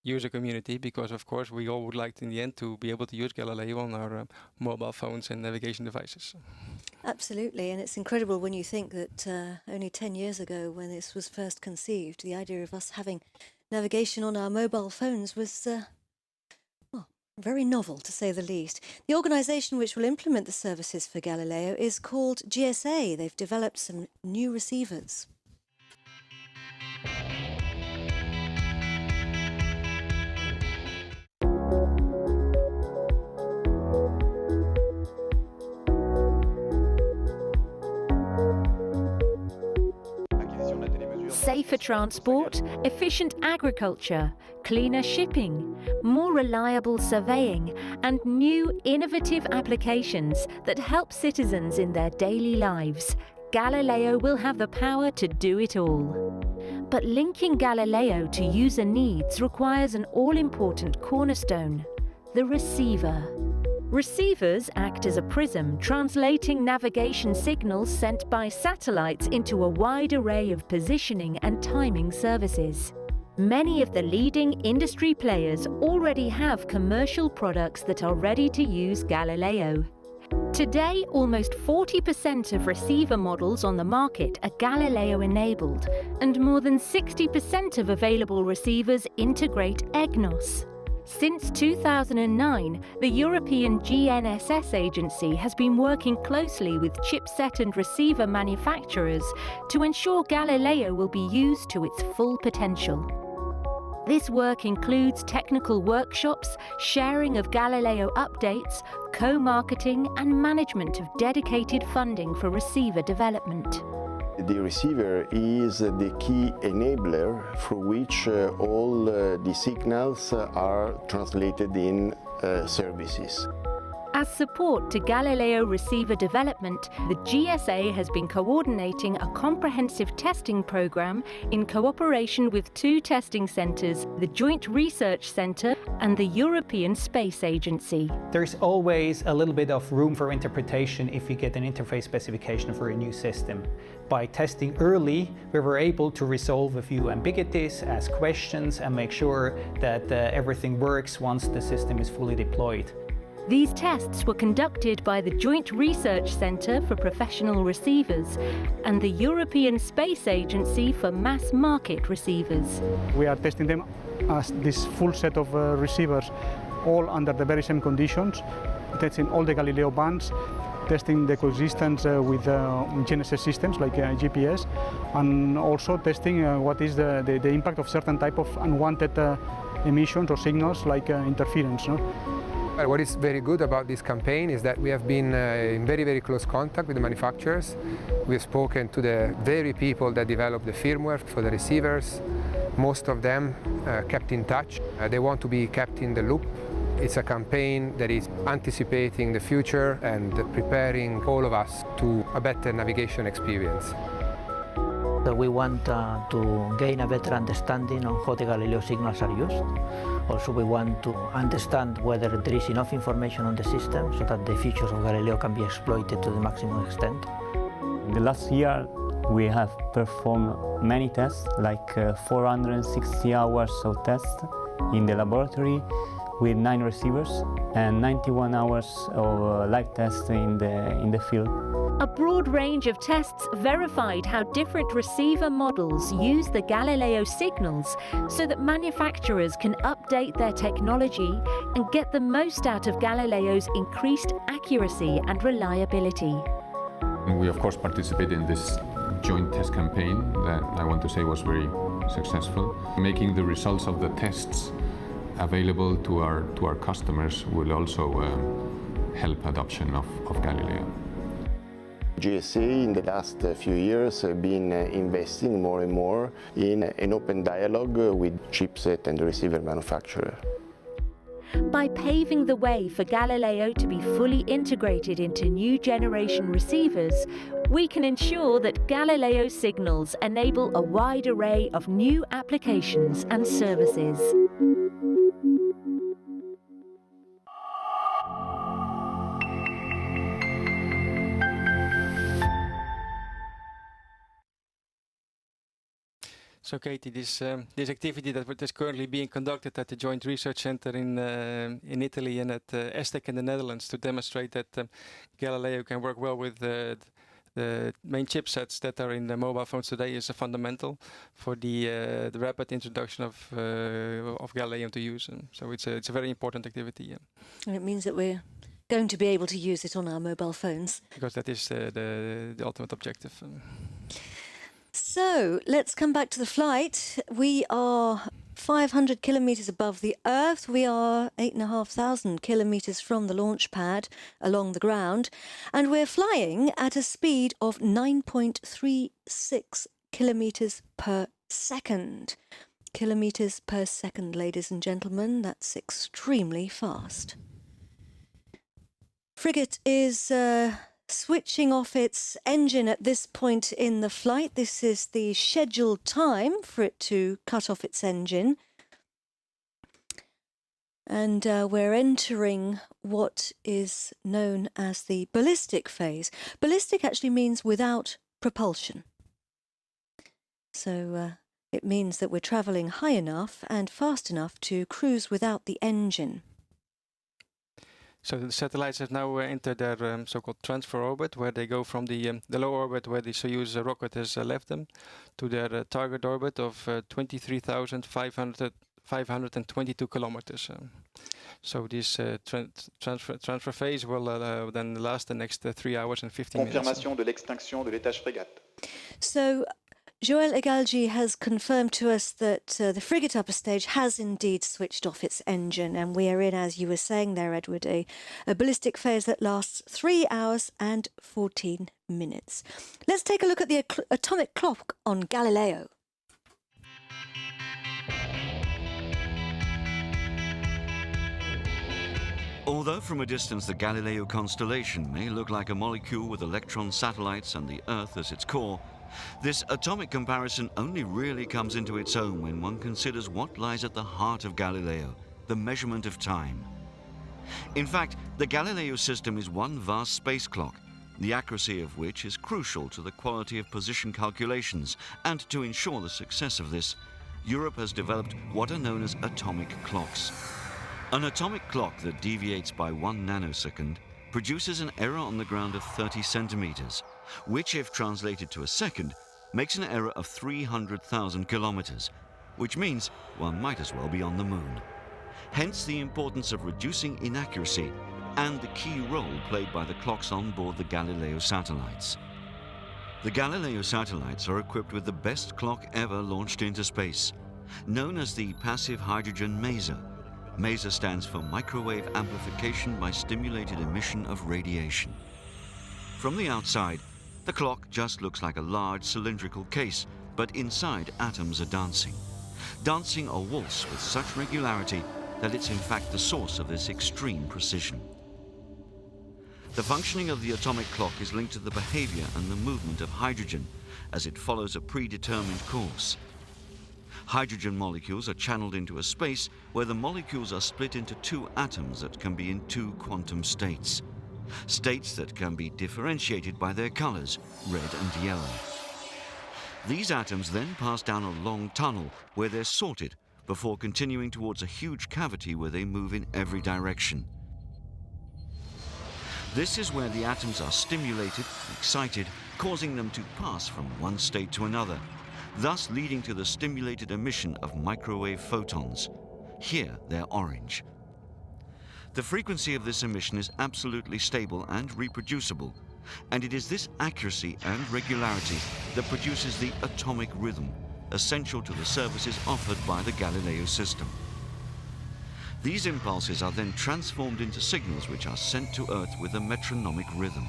user community, because of course we all would like in the end to be able to use Galileo on our mobile phones and navigation devices. Absolutely, and it's incredible when you think that only 10 years ago, when this was first conceived, the idea of us having navigation on our mobile phones was well, very novel, to say the least. The organisation which will implement the services for Galileo is called GSA. They've developed some new receivers. Safer transport, efficient agriculture, cleaner shipping, more reliable surveying, and new innovative applications that help citizens in their daily lives. Galileo will have the power to do it all. But linking Galileo to user needs requires an all-important cornerstone: the receiver. Receivers act as a prism, translating navigation signals sent by satellites into a wide array of positioning and timing services. Many of the leading industry players already have commercial products that are ready to use Galileo. Today, almost 40% of receiver models on the market are Galileo-enabled, and more than 60% of available receivers integrate EGNOS. Since 2009, the European GNSS agency has been working closely with chipset and receiver manufacturers to ensure Galileo will be used to its full potential. This work includes technical workshops, sharing of Galileo updates, co-marketing and management of dedicated funding for receiver development. The receiver is the key enabler through which all the signals are translated in services. As support to Galileo receiver development, the GSA has been coordinating a comprehensive testing program in cooperation with two testing centres, the Joint Research Centre and the European Space Agency. There's always a little bit of room for interpretation if you get an interface specification for a new system. By testing early, we were able to resolve a few ambiguities, ask questions and make sure that everything works once the system is fully deployed. These tests were conducted by the Joint Research Centre for Professional Receivers and the European Space Agency for Mass Market Receivers. We are testing them as this full set of receivers, all under the very same conditions, testing all the Galileo bands, testing the coexistence with GNSS systems like GPS, and also testing what is the impact of certain type of unwanted emissions or signals like interference. No? What is very good about this campaign is that we have been in very, very close contact with the manufacturers. We've spoken to the very people that develop the firmware for the receivers. Most of them kept in touch. They want to be kept in the loop. It's a campaign that is anticipating the future and preparing all of us to a better navigation experience. We want to gain a better understanding on how the Galileo signals are used. Also, we want to understand whether there is enough information on the system so that the features of Galileo can be exploited to the maximum extent. The last year we have performed many tests, like 460 hours of tests in the laboratory with 9 receivers and 91 hours of live tests in the field. A broad range of tests verified how different receiver models use the Galileo signals so that manufacturers can update their technology and get the most out of Galileo's increased accuracy and reliability. We of course participated in this joint test campaign that I want to say was very successful. Making the results of the tests available to our customers will also help adoption of Galileo. GSA in the last few years have been investing more and more in an open dialogue with chipset and receiver manufacturer. By paving the way for Galileo to be fully integrated into new generation receivers, we can ensure that Galileo signals enable a wide array of new applications and services. So, Katie, this activity that is currently being conducted at the Joint Research Centre in Italy and at ESTEC in the Netherlands to demonstrate that Galileo can work well with the main chipsets that are in the mobile phones today is fundamental for the rapid introduction of Galileo to use. And so it's a very important activity. Yeah. And it means that we're going to be able to use it on our mobile phones. Because that is the ultimate objective. So let's come back to the flight. We are 500 kilometres above the Earth. We are 8,500 kilometres from the launch pad along the ground. And we're flying at a speed of 9.36 kilometres per second. Kilometres per second, ladies and gentlemen. That's extremely fast. Frigate is switching off its engine at this point in the flight. This is the scheduled time for it to cut off its engine. And we're entering what is known as the ballistic phase. Ballistic actually means without propulsion. So it means that we're travelling high enough and fast enough to cruise without the engine. So the satellites have now entered their so-called transfer orbit, where they go from the low orbit where the Soyuz rocket has left them, to their target orbit of 23,522 kilometers. So this transfer phase will then last the next 3 hours and 15 minutes. Confirmation de l'extinction de l'étage frégate. So Joël Egalji has confirmed to us that the frigate upper stage has indeed switched off its engine, and we are in, as you were saying there, Edward, a ballistic phase that lasts 3 hours and 14 minutes. Let's take a look at the atomic clock on Galileo. Although from a distance the Galileo constellation may look like a molecule with electron satellites and the Earth as its core, this atomic comparison only really comes into its own when one considers what lies at the heart of Galileo, the measurement of time. In fact, the Galileo system is one vast space clock, the accuracy of which is crucial to the quality of position calculations, and to ensure the success of this, Europe has developed what are known as atomic clocks. An atomic clock that deviates by 1 nanosecond produces an error on the ground of 30 centimeters, which, if translated to a second, makes an error of 300,000 kilometers, which means one might as well be on the moon. Hence the importance of reducing inaccuracy and the key role played by the clocks on board the Galileo satellites. The Galileo satellites are equipped with the best clock ever launched into space, known as the Passive Hydrogen Maser. Maser stands for Microwave Amplification by Stimulated Emission of Radiation. From the outside, the clock just looks like a large cylindrical case, but inside atoms are dancing. Dancing a waltz with such regularity that it's in fact the source of this extreme precision. The functioning of the atomic clock is linked to the behavior and the movement of hydrogen as it follows a predetermined course. Hydrogen molecules are channeled into a space where the molecules are split into 2 atoms that can be in 2 quantum states. States that can be differentiated by their colors, red and yellow. These atoms then pass down a long tunnel where they're sorted before continuing towards a huge cavity where they move in every direction. This is where the atoms are stimulated, excited, causing them to pass from one state to another, thus leading to the stimulated emission of microwave photons. Here they're orange. The frequency of this emission is absolutely stable and reproducible, and it is this accuracy and regularity that produces the atomic rhythm, essential to the services offered by the Galileo system. These impulses are then transformed into signals which are sent to Earth with a metronomic rhythm.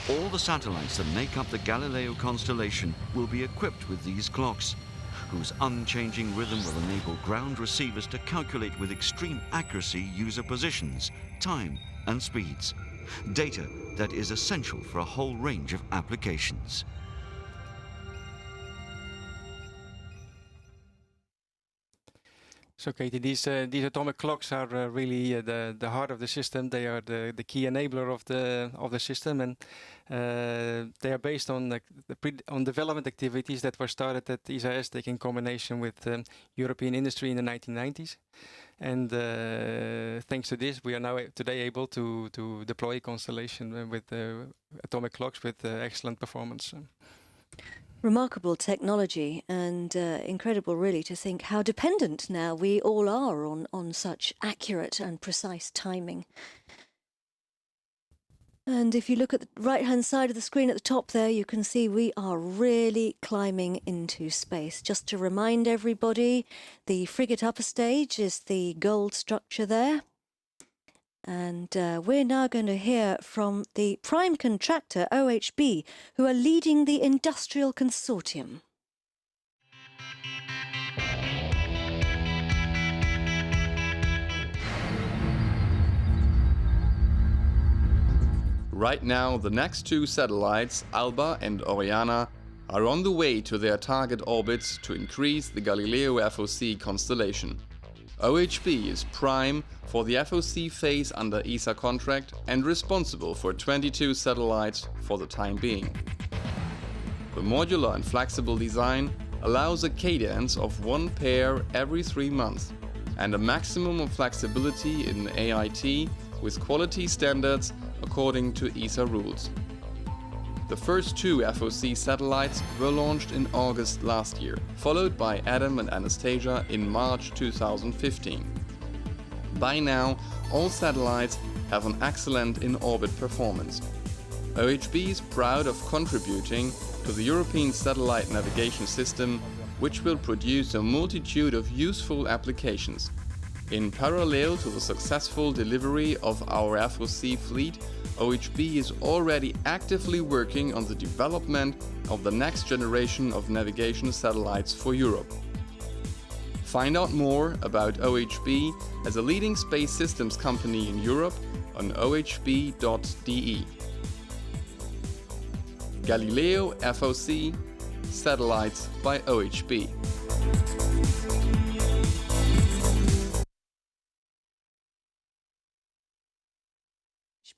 All the satellites that make up the Galileo constellation will be equipped with these clocks, whose unchanging rhythm will enable ground receivers to calculate with extreme accuracy user positions, time, and speeds, data that is essential for a whole range of applications. So, Katie, these atomic clocks are really the heart of the system. They are the key enabler of the system, and they are based on on development activities that were started at ESA ESTEC in combination with European industry in the 1990s. And thanks to this, we are now today able to deploy a constellation with atomic clocks with excellent performance. Remarkable technology, and incredible really to think how dependent now we all are on such accurate and precise timing. And if you look at the right-hand side of the screen at the top there, you can see we are really climbing into space. Just to remind everybody, the frigate upper stage is the gold structure there. And we're now going to hear from the prime contractor, OHB, who are leading the industrial consortium. Right now, the next 2 satellites, Alba and Oriana, are on the way to their target orbits to increase the Galileo FOC constellation. OHB is prime for the FOC phase under ESA contract and responsible for 22 satellites for the time being. The modular and flexible design allows a cadence of 1 pair every 3 months and a maximum of flexibility in AIT with quality standards according to ESA rules. The first 2 FOC satellites were launched in August last year, followed by Adam and Anastasia in March 2015. By now, all satellites have an excellent in-orbit performance. OHB is proud of contributing to the European Satellite Navigation System, which will produce a multitude of useful applications. In parallel to the successful delivery of our FOC fleet, OHB is already actively working on the development of the next generation of navigation satellites for Europe. Find out more about OHB as a leading space systems company in Europe on ohb.de. Galileo FOC, satellites by OHB.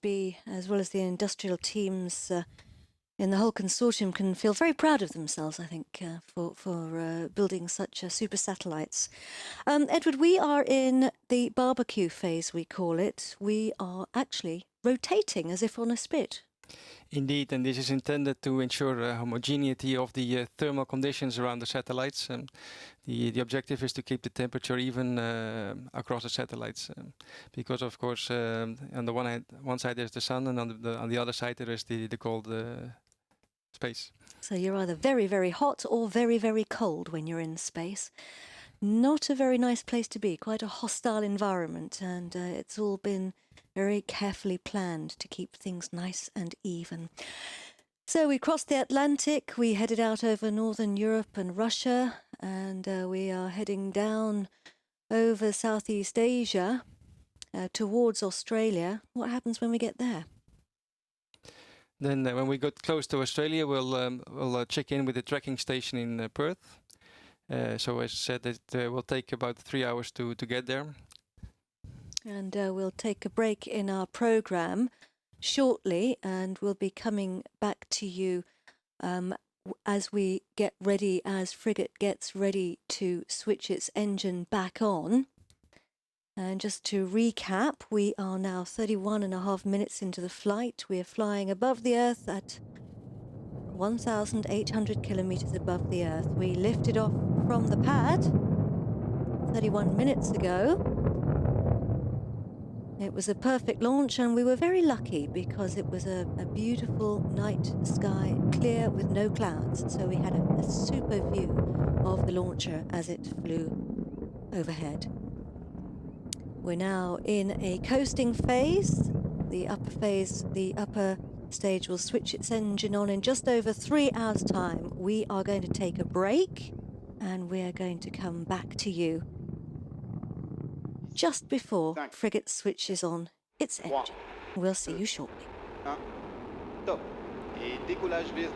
OHB, as well as the industrial teams in the whole consortium, can feel very proud of themselves, I think, for building such super satellites. Edward, we are in the barbecue phase, we call it. We are actually rotating as if on a spit. Indeed, and this is intended to ensure homogeneity of the thermal conditions around the satellites. The objective is to keep the temperature even across the satellites, because of course on the one side there's the sun, and on the other side there is the cold space. So you're either very, very hot or very, very cold when you're in space. Not a very nice place to be, quite a hostile environment, and it's all been very carefully planned to keep things nice and even. So we crossed the Atlantic, we headed out over Northern Europe and Russia, and we are heading down over Southeast Asia towards Australia. What happens when we get there? Then when we get close to Australia, we'll check in with the tracking station in Perth. So as I said, it will take about 3 hours to get there. And we'll take a break in our programme shortly, and we'll be coming back to you as we get ready, as Frigate gets ready to switch its engine back on. And just to recap, we are now 31.5 minutes into the flight. We are flying above the Earth at 1,800 kilometres above the Earth. We lifted off from the pad 31 minutes ago. It was a perfect launch, and we were very lucky because it was a beautiful night sky, clear with no clouds. So we had a super view of the launcher as it flew overhead. We're now in a coasting phase. The upper stage will switch its engine on in just over 3 hours' time. We are going to take a break, and we are going to come back to you just before Frigate switches on its engine. We'll see you shortly. Top. Et décollage VS12.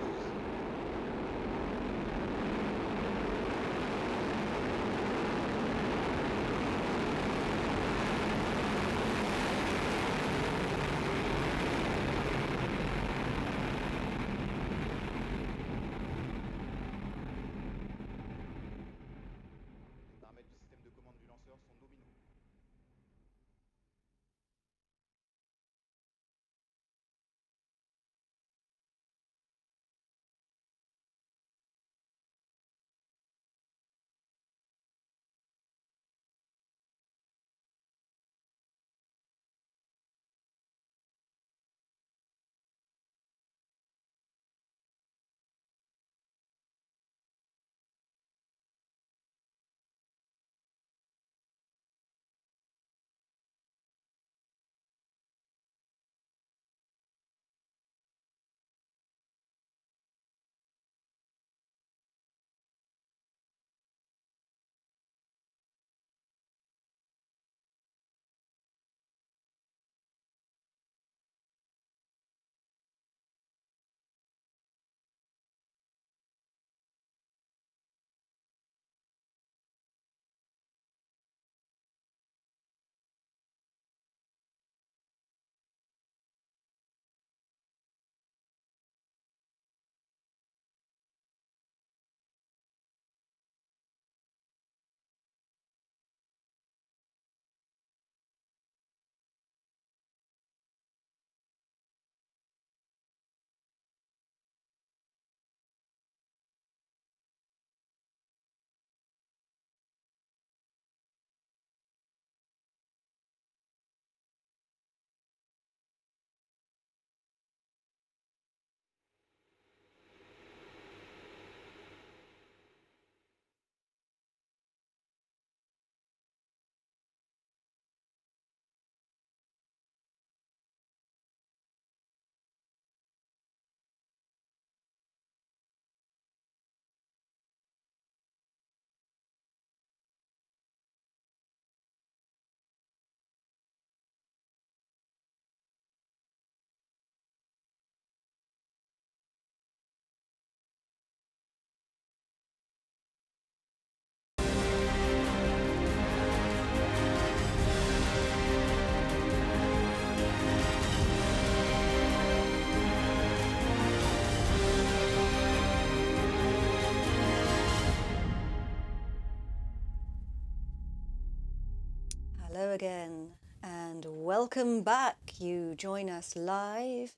Hello again and welcome back. You join us live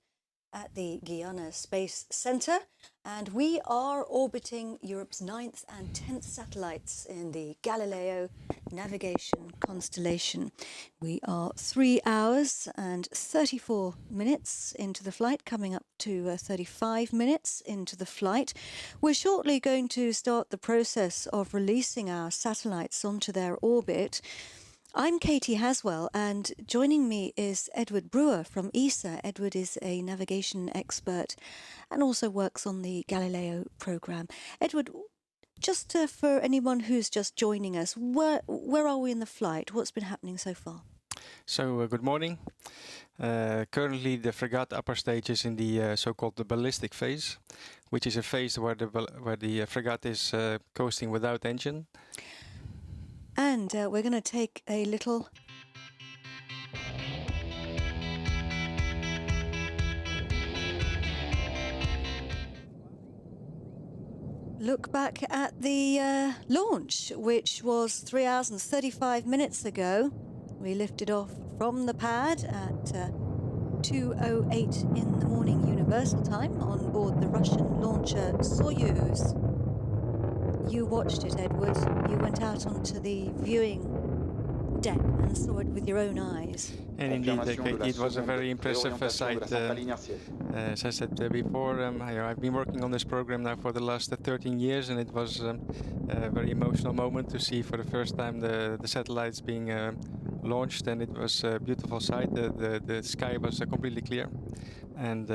at the Guyana Space Centre, and we are orbiting Europe's 9th and 10th satellites in the Galileo navigation constellation. We are 3 hours and 34 minutes into the flight, coming up to 35 minutes into the flight. We're shortly going to start the process of releasing our satellites onto their orbit. I'm Katie Haswell, and joining me is Edward Brewer from ESA. Edward is a navigation expert and also works on the Galileo program. Edward, just for anyone who's just joining us, where are we in the flight? What's been happening so far? So, good morning. Currently, the Fregat upper stage is in the so-called the ballistic phase, which is a phase where the Fregat is coasting without engine. And we're going to take a little look back at the launch, which was 3 hours and 35 minutes ago. We lifted off from the pad at 2:08 in the morning Universal Time on board the Russian launcher Soyuz. You watched it, Edward. You went out onto the viewing deck and saw it with your own eyes. And indeed, it was a very impressive sight. As I said before, I've been working on this program now for the last 13 years, and it was a very emotional moment to see for the first time the satellites being launched, and it was a beautiful sight. The sky was completely clear, and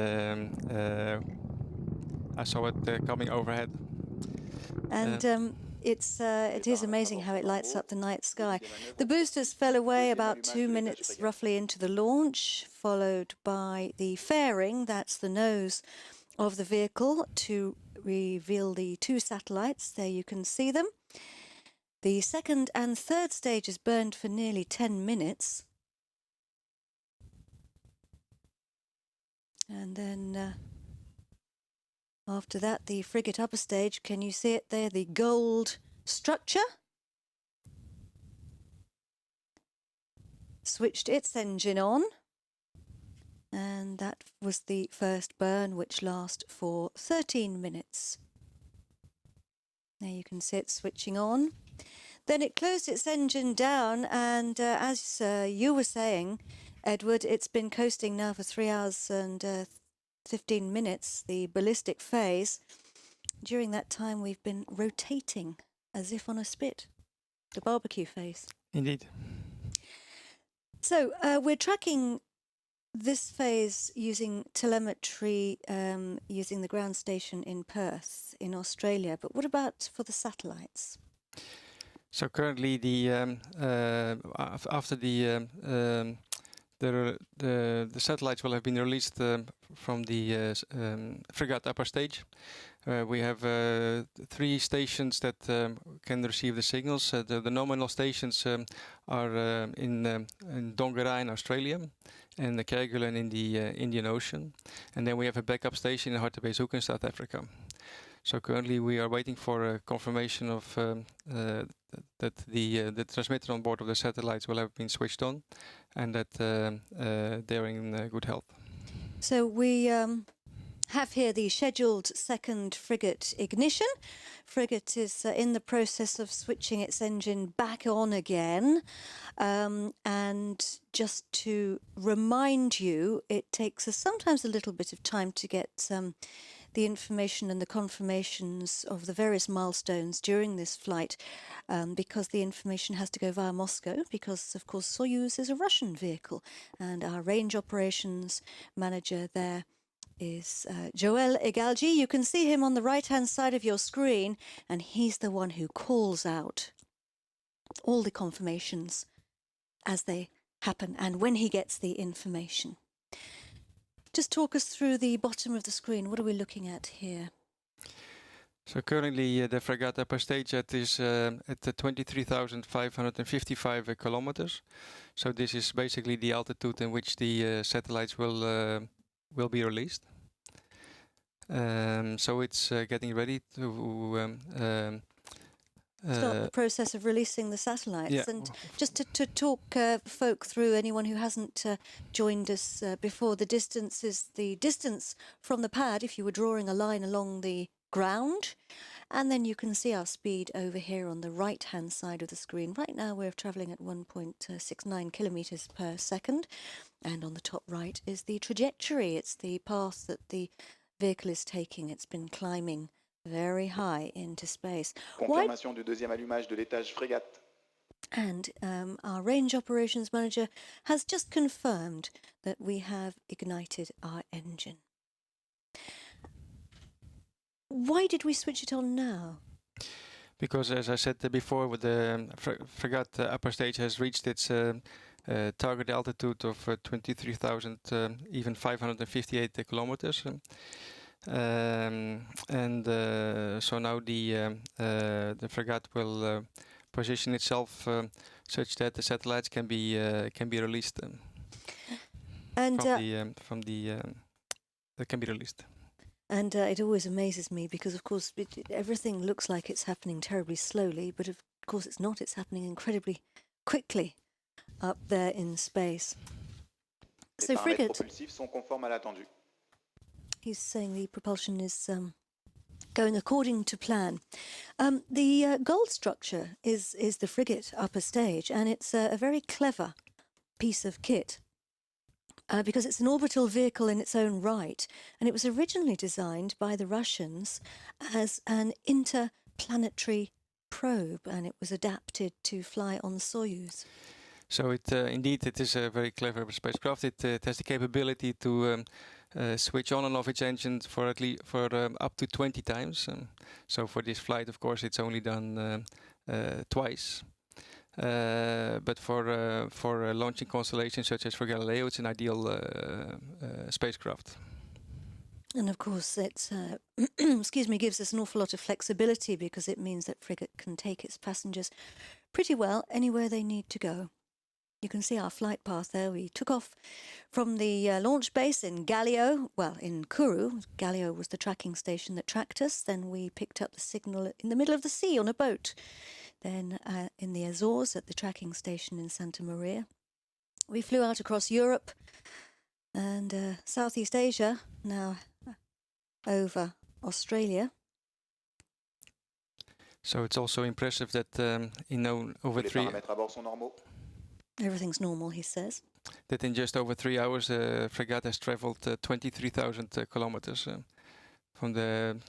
I saw it coming overhead. And it is amazing how it lights up the night sky. The boosters fell away about 2 minutes roughly into the launch, followed by the fairing, that's the nose of the vehicle, to reveal the 2 satellites. There you can see them. The second and third stages burned for nearly 10 minutes. And then after that, the frigate upper stage, can you see it there, the gold structure? Switched its engine on, and that was the first burn, which lasted for 13 minutes. There you can see it switching on. Then it closed its engine down, and as you were saying, Edward, it's been coasting now for 3 hours and 15 minutes, the ballistic phase. During that time, we've been rotating as if on a spit, the barbecue phase. Indeed. So we're tracking this phase using telemetry, using the ground station in Perth in Australia. But what about for the satellites? So currently, after the satellites will have been released from the Fregat upper stage. We have 3 stations that can receive the signals. The nominal stations are in Dongerah in Australia and the Kerguelen in the Indian Ocean. And then we have a backup station in Hartebeeshoek in South Africa. So currently we are waiting for a confirmation of that the transmitter on board of the satellites will have been switched on, and that they're in good health. So we have here the scheduled second frigate ignition. Frigate is in the process of switching its engine back on again. And just to remind you, it takes us sometimes a little bit of time to get the information and the confirmations of the various milestones during this flight, because the information has to go via Moscow, because of course Soyuz is a Russian vehicle, and our range operations manager there is Joel Egalji. You can see him on the right hand side of your screen, and he's the one who calls out all the confirmations as they happen and when he gets the information. Just talk us through the bottom of the screen. What are we looking at here? So currently the Fregat upper stage is at 23,555 kilometers. So this is basically the altitude in which the satellites will be released. So it's getting ready to start the process of releasing the satellites. Yeah. And just to talk folk through, anyone who hasn't joined us before, the distance is the distance from the pad if you were drawing a line along the ground. And then you can see our speed over here on the right-hand side of the screen. Right now we're travelling at 1.69 kilometres per second. And on the top right is the trajectory. It's the path that the vehicle is taking. It's been climbing very high into space. Confirmation du deuxième allumage de l'étage frégate. And our range operations manager has just confirmed that we have ignited our engine. Why did we switch it on now? Because, as I said before, with the frigate upper stage has reached its target altitude of 23,000, even 558 kilometers. So now the frigate will position itself such that the satellites can be released. And can be released. And it always amazes me because, of course, everything looks like it's happening terribly slowly, but of course it's not. It's happening incredibly quickly up there in space. So, frigate. Propulsifs sont conformes à l'attendu. He's saying the propulsion is going according to plan. The gold structure is the frigate upper stage, and it's a very clever piece of kit. Because it's an orbital vehicle in its own right, and it was originally designed by the Russians as an interplanetary probe, and it was adapted to fly on Soyuz. So indeed it is a very clever spacecraft. It has the capability to switch on and off its engine for up to 20 times. So for this flight, of course, it's only done twice. But for launching constellations such as for Galileo, it's an ideal spacecraft. And of course, it's excuse me, gives us an awful lot of flexibility because it means that frigate can take its passengers pretty well anywhere they need to go. You can see our flight path there. We took off from the launch base in Gallio, well, in Kourou. Gallio was the tracking station that tracked us. Then we picked up the signal in the middle of the sea on a boat. Then in the Azores at the tracking station in Santa Maria. We flew out across Europe and Southeast Asia, now over Australia. So it's also impressive that over Les paramètres à bord sont normaux. Everything's normal, he says. That in just over 3 hours, the frigate has travelled 23,000 kilometers. From the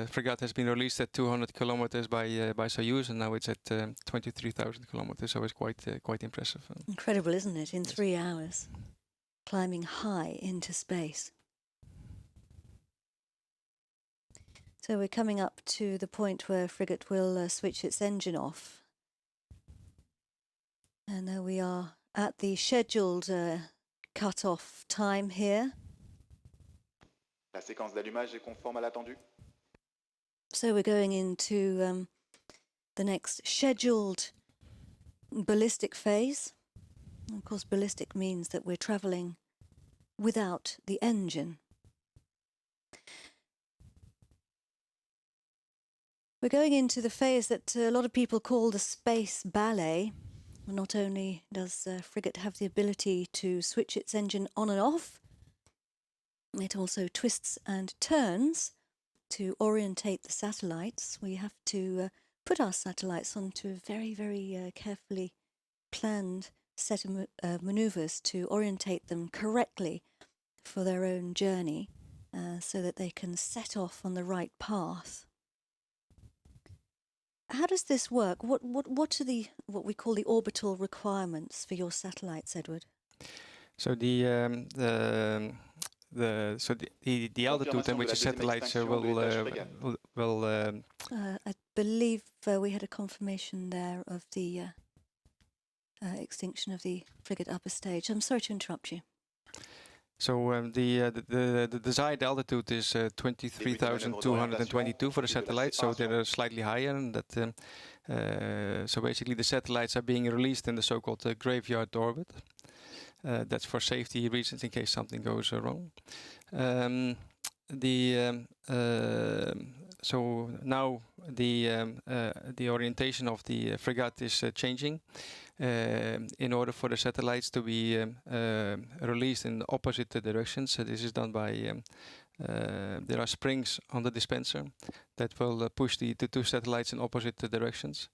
frigate has been released at 200 kilometers by Soyuz, and now it's at 23,000 kilometers. So it's quite impressive. Incredible, isn't it? In 3 hours, climbing high into space. So we're coming up to the point where frigate will switch its engine off. And there we are at the scheduled cut-off time here. La séquence d'allumage est conforme à l'attendu. So we're going into the next scheduled ballistic phase. Of course, ballistic means that we're travelling without the engine. We're going into the phase that a lot of people call the space ballet. Not only does frigate have the ability to switch its engine on and off, it also twists and turns to orientate the satellites. We have to put our satellites onto a very, very carefully planned set of manoeuvres to orientate them correctly for their own journey so that they can set off on the right path. How does this work? What are what we call the orbital requirements for your satellites, Edward? So the altitude in which the satellites will I believe we had a confirmation there of the extinction of the frigate upper stage. I'm sorry to interrupt you. So the desired altitude is 23,222 for the satellites, so they're slightly higher. And that so basically the satellites are being released in the so-called graveyard orbit. That's for safety reasons in case something goes wrong. So now the orientation of the frigate is changing in order for the satellites to be released in opposite directions. So this is done by there are springs on the dispenser that will push the two satellites in opposite directions,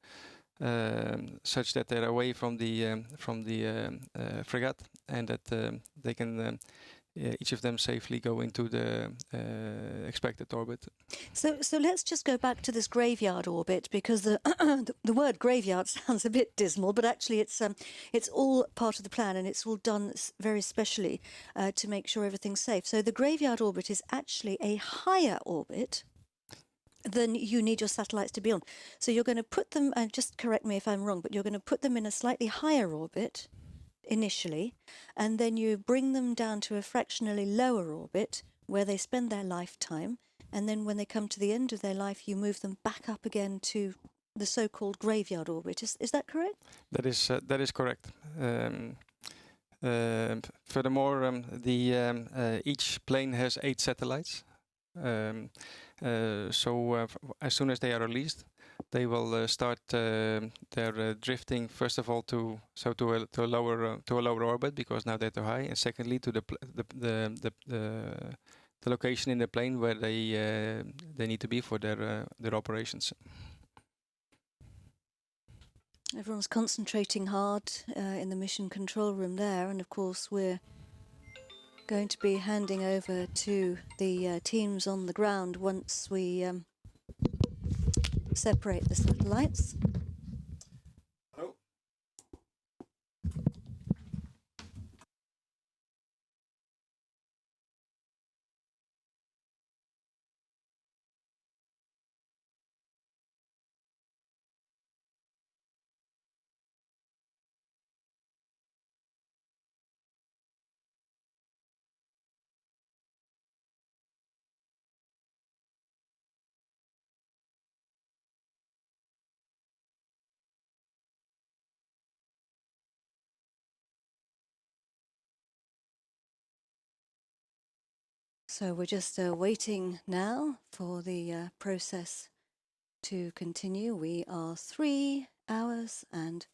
such that they're away from the frigate, and that they can each of them safely go into the expected orbit. So let's just go back to this graveyard orbit, because the the word graveyard sounds a bit dismal, but actually it's all part of the plan, and it's all done very specially to make sure everything's safe. So the graveyard orbit is actually a higher orbit than you need your satellites to be on. So you're going to put them, and just correct me if I'm wrong, but you're going to put them in a slightly higher orbit initially, and then you bring them down to a fractionally lower orbit where they spend their lifetime, and then when they come to the end of their life, you move them back up again to the so-called graveyard orbit. Is that correct? That is correct. Furthermore, each plane has 8 satellites. So as soon as they are released, they will start their drifting. First of all, to a lower orbit, because now they're too high, and secondly to the location in the plane where they need to be for their operations. Everyone's concentrating hard in the mission control room there, and of course we're going to be handing over to the teams on the ground once we separate the satellites. So we're just waiting now for the process to continue. We are 3 hours and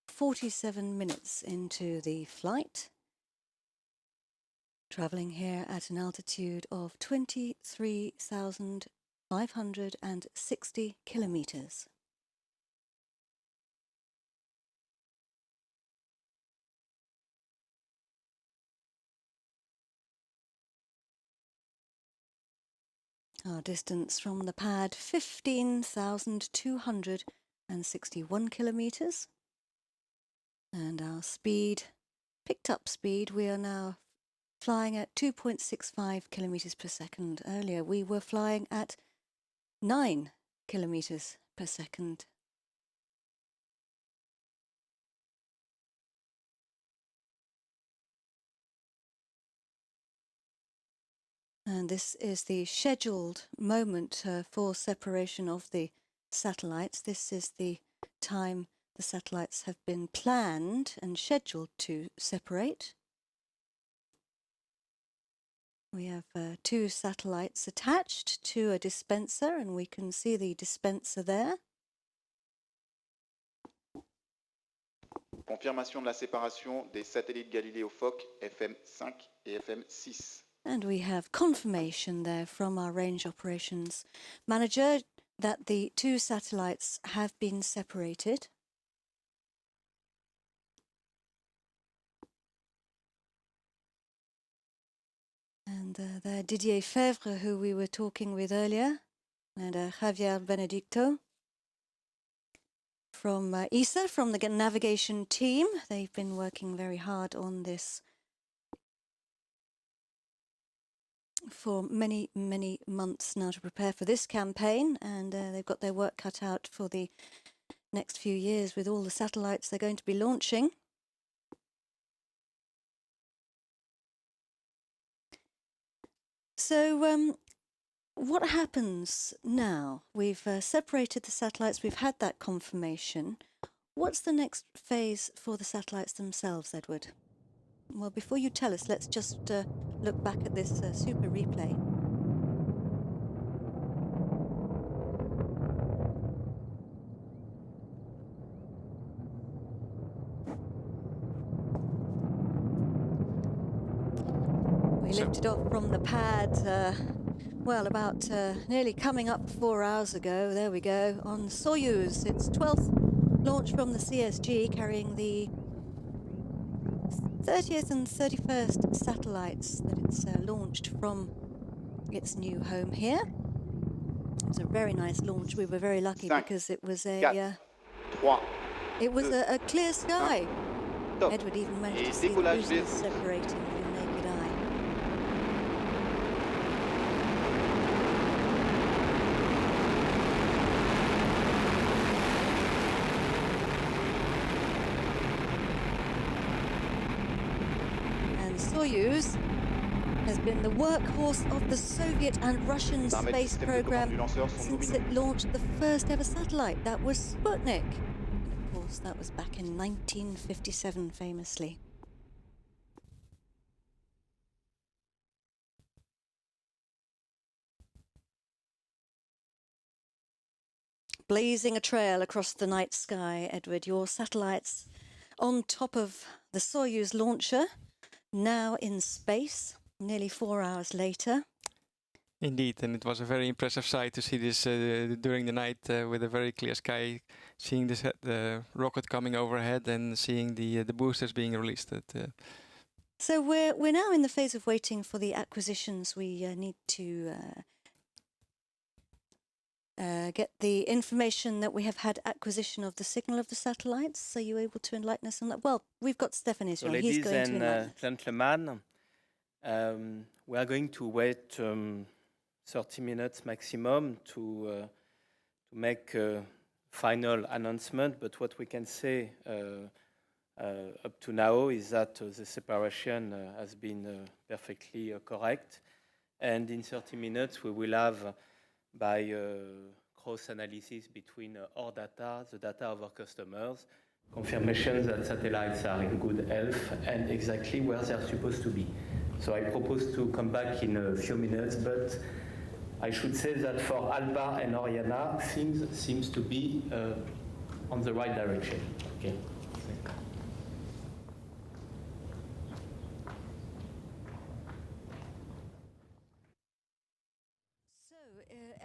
47 minutes into the flight, traveling here at an altitude of 23,560 kilometers. Our distance from the pad, 15,261 kilometers. And our speed, picked up speed, we are now flying at 2.65 kilometers per second. Earlier we were flying at 9 kilometers per second. And this is the scheduled moment for separation of the satellites. This is the time the satellites have been planned and scheduled to separate. We have 2 satellites attached to a dispenser, and we can see the dispenser there. Confirmation de la séparation des satellites Galileo Foc FM5 et FM6. And we have confirmation there from our range operations manager that the 2 satellites have been separated. And there Didier Fèvre, who we were talking with earlier, and Javier Benedicto from ESA, from the navigation team. They've been working very hard on this for many, many months now to prepare for this campaign, and they've got their work cut out for the next few years with all the satellites they're going to be launching. So what happens now? We've separated the satellites, we've had that confirmation. What's the next phase for the satellites themselves, Edward? Well, before you tell us, let's just look back at this super replay. We lifted off from the pad, well, about nearly coming up 4 hours ago. There we go, on Soyuz. It's 12th launch from the CSG, carrying the 30th and 31st satellites that it's launched from its new home here. It was a very nice launch. We were very lucky because it was a clear sky. Edward even managed to see the boosters separating with your naked eye. And Soyuz has been the workhorse of the Soviet and Russian space program since it launched the first ever satellite. That was Sputnik. Of course, that was back in 1957, famously. Blazing a trail across the night sky, Edward, your satellites on top of the Soyuz launcher, now in space, nearly 4 hours later. Indeed, and it was a very impressive sight to see this during the night with a very clear sky, seeing the rocket coming overhead and seeing the boosters being released. So we're now in the phase of waiting for the acquisitions. We need to get the information that we have had acquisition of the signal of the satellites. Are you able to enlighten us on that? Well, we've got Stefan Israel. So He's going to enlighten us. ladies and gentlemen, we are going to wait 30 minutes maximum to make a final announcement. But what we can say up to now is that the separation has been perfectly correct. And in 30 minutes, we will have, by cross-analysis between our data, the data of our customers, confirmation that satellites are in good health and exactly where they are supposed to be. So I propose to come back in a few minutes, but I should say that for Alba and Oriana, things seems to be on the right direction. Okay.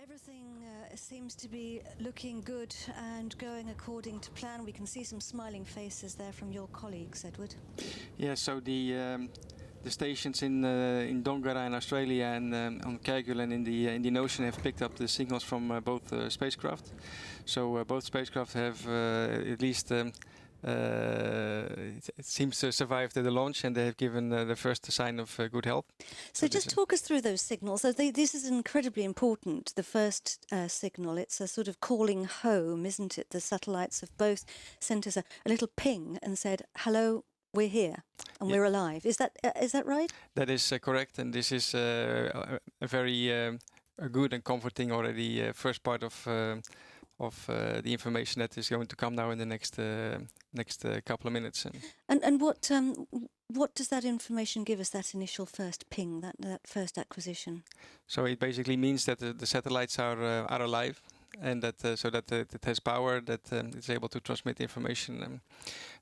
Everything seems to be looking good and going according to plan. We can see some smiling faces there from your colleagues, Edward. Yeah, so the stations in Dongara in Australia and on Kerguelen in the Indian Ocean have picked up the signals from both spacecraft. So both spacecraft have at least it seems to survive the launch, and they have given the first sign of good health. So just talk us through those signals. So this is incredibly important, the first signal. It's a sort of calling home, isn't it? The satellites have both sent us a little ping and said, hello, we're here and we're alive. Is that right? That is correct, and this is a very good and comforting already first part of the information that is going to come now in the next couple of minutes. And what does that information give us? That initial first ping, that first acquisition. So it basically means that the satellites are alive, and that so that it has power, that it's able to transmit information.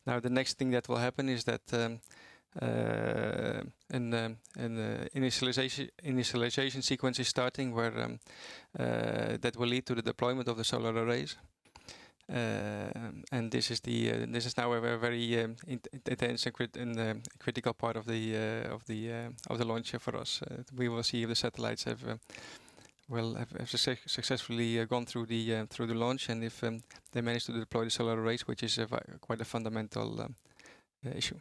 Now the next thing that will happen is that an initialization sequence is starting, where that will lead to the deployment of the solar arrays. And this is now a very intense and critical part of the launch for us. We will see if the satellites have successfully gone through the launch, and if they manage to deploy the solar arrays, which is quite a fundamental issue.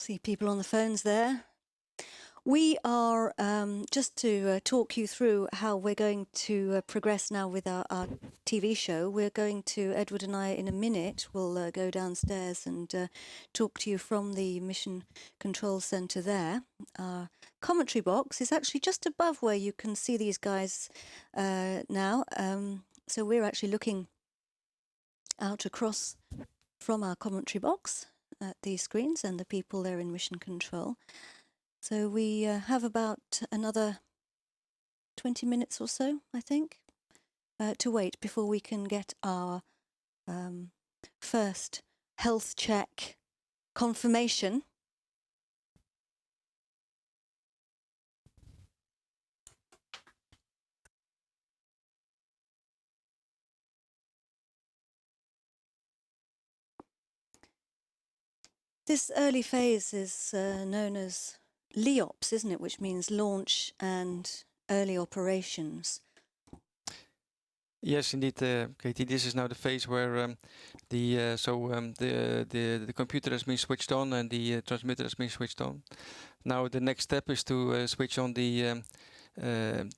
See people on the phones there. We are just to talk you through how we're going to progress now with our TV show. We're going to, Edward and I, in a minute, will go downstairs and talk to you from the Mission Control Center there. Our commentary box is actually just above where you can see these guys now. So we're actually looking out across from our commentary box at these screens and the people there in Mission Control. So we have about another 20 minutes or so, I think, to wait before we can get our first health check confirmation This early phase is known as LEOPS, isn't it? Which means launch and early operations. Yes, indeed, Katie. This is now the phase where the computer has been switched on and the transmitter has been switched on. Now the next step is to switch on the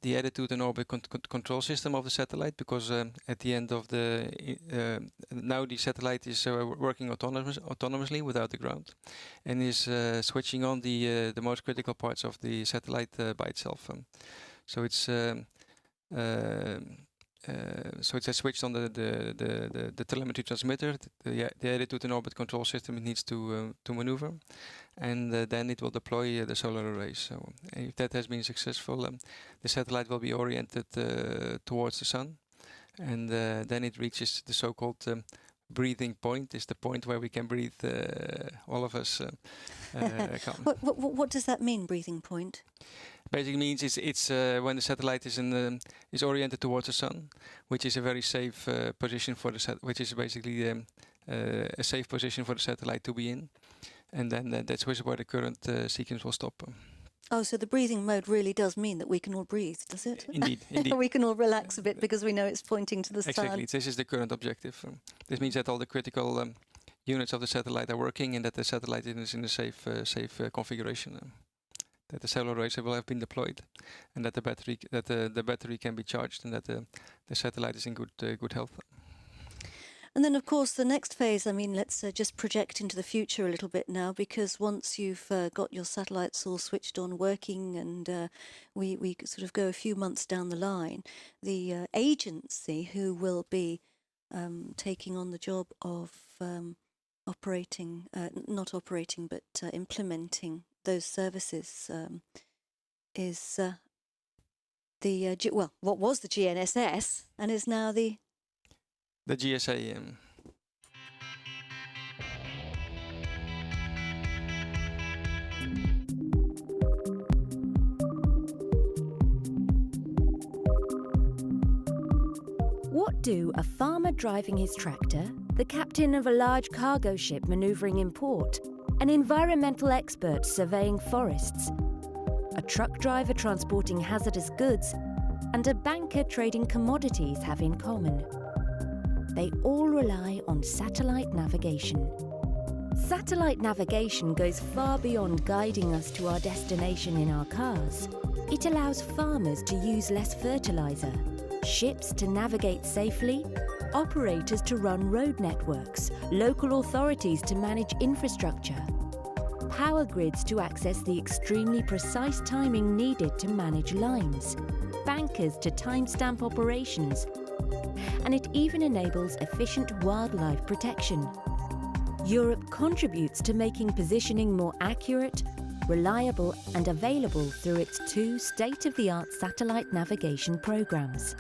attitude and orbit control system of the satellite, because at the end of now the satellite is working autonomously without the ground, and is switching on the most critical parts of the satellite by itself. So it's switched on the telemetry transmitter, the attitude and orbit control system it needs to maneuver, and then it will deploy the solar arrays. So if that has been successful, the satellite will be oriented towards the sun, and then it reaches the so-called breathing point. Is the point where we can breathe, all of us. What does that mean, breathing point? Basically means it's when the satellite is oriented towards the sun, which is a very safe position for the which is basically a safe position for the satellite to be in, and then that's where the current sequence will stop. Oh, so the breathing mode really does mean that we can all breathe, does it? Indeed. We can all relax a bit because we know it's pointing to the sun. Exactly. This is the current objective. This means that all the critical units of the satellite are working, and that the satellite is in a safe configuration. That the solar arrays will have been deployed, and that the battery can be charged, and that the satellite is in good health. And then, of course, the next phase, I mean, let's just project into the future a little bit now, because once you've got your satellites all switched on, working, and we sort of go a few months down the line, the agency who will be taking on the job of implementing those services is what was the GNSS and is now the GSA. What do a farmer driving his tractor, the captain of a large cargo ship manoeuvring in port, an environmental expert surveying forests, a truck driver transporting hazardous goods, and a banker trading commodities have in common? They all rely on satellite navigation. Satellite navigation goes far beyond guiding us to our destination in our cars. It allows farmers to use less fertilizer, ships to navigate safely, operators to run road networks, local authorities to manage infrastructure, power grids to access the extremely precise timing needed to manage lines, bankers to timestamp operations, and it even enables efficient wildlife protection. Europe contributes to making positioning more accurate, reliable and available through its 2 state-of-the-art satellite navigation programs.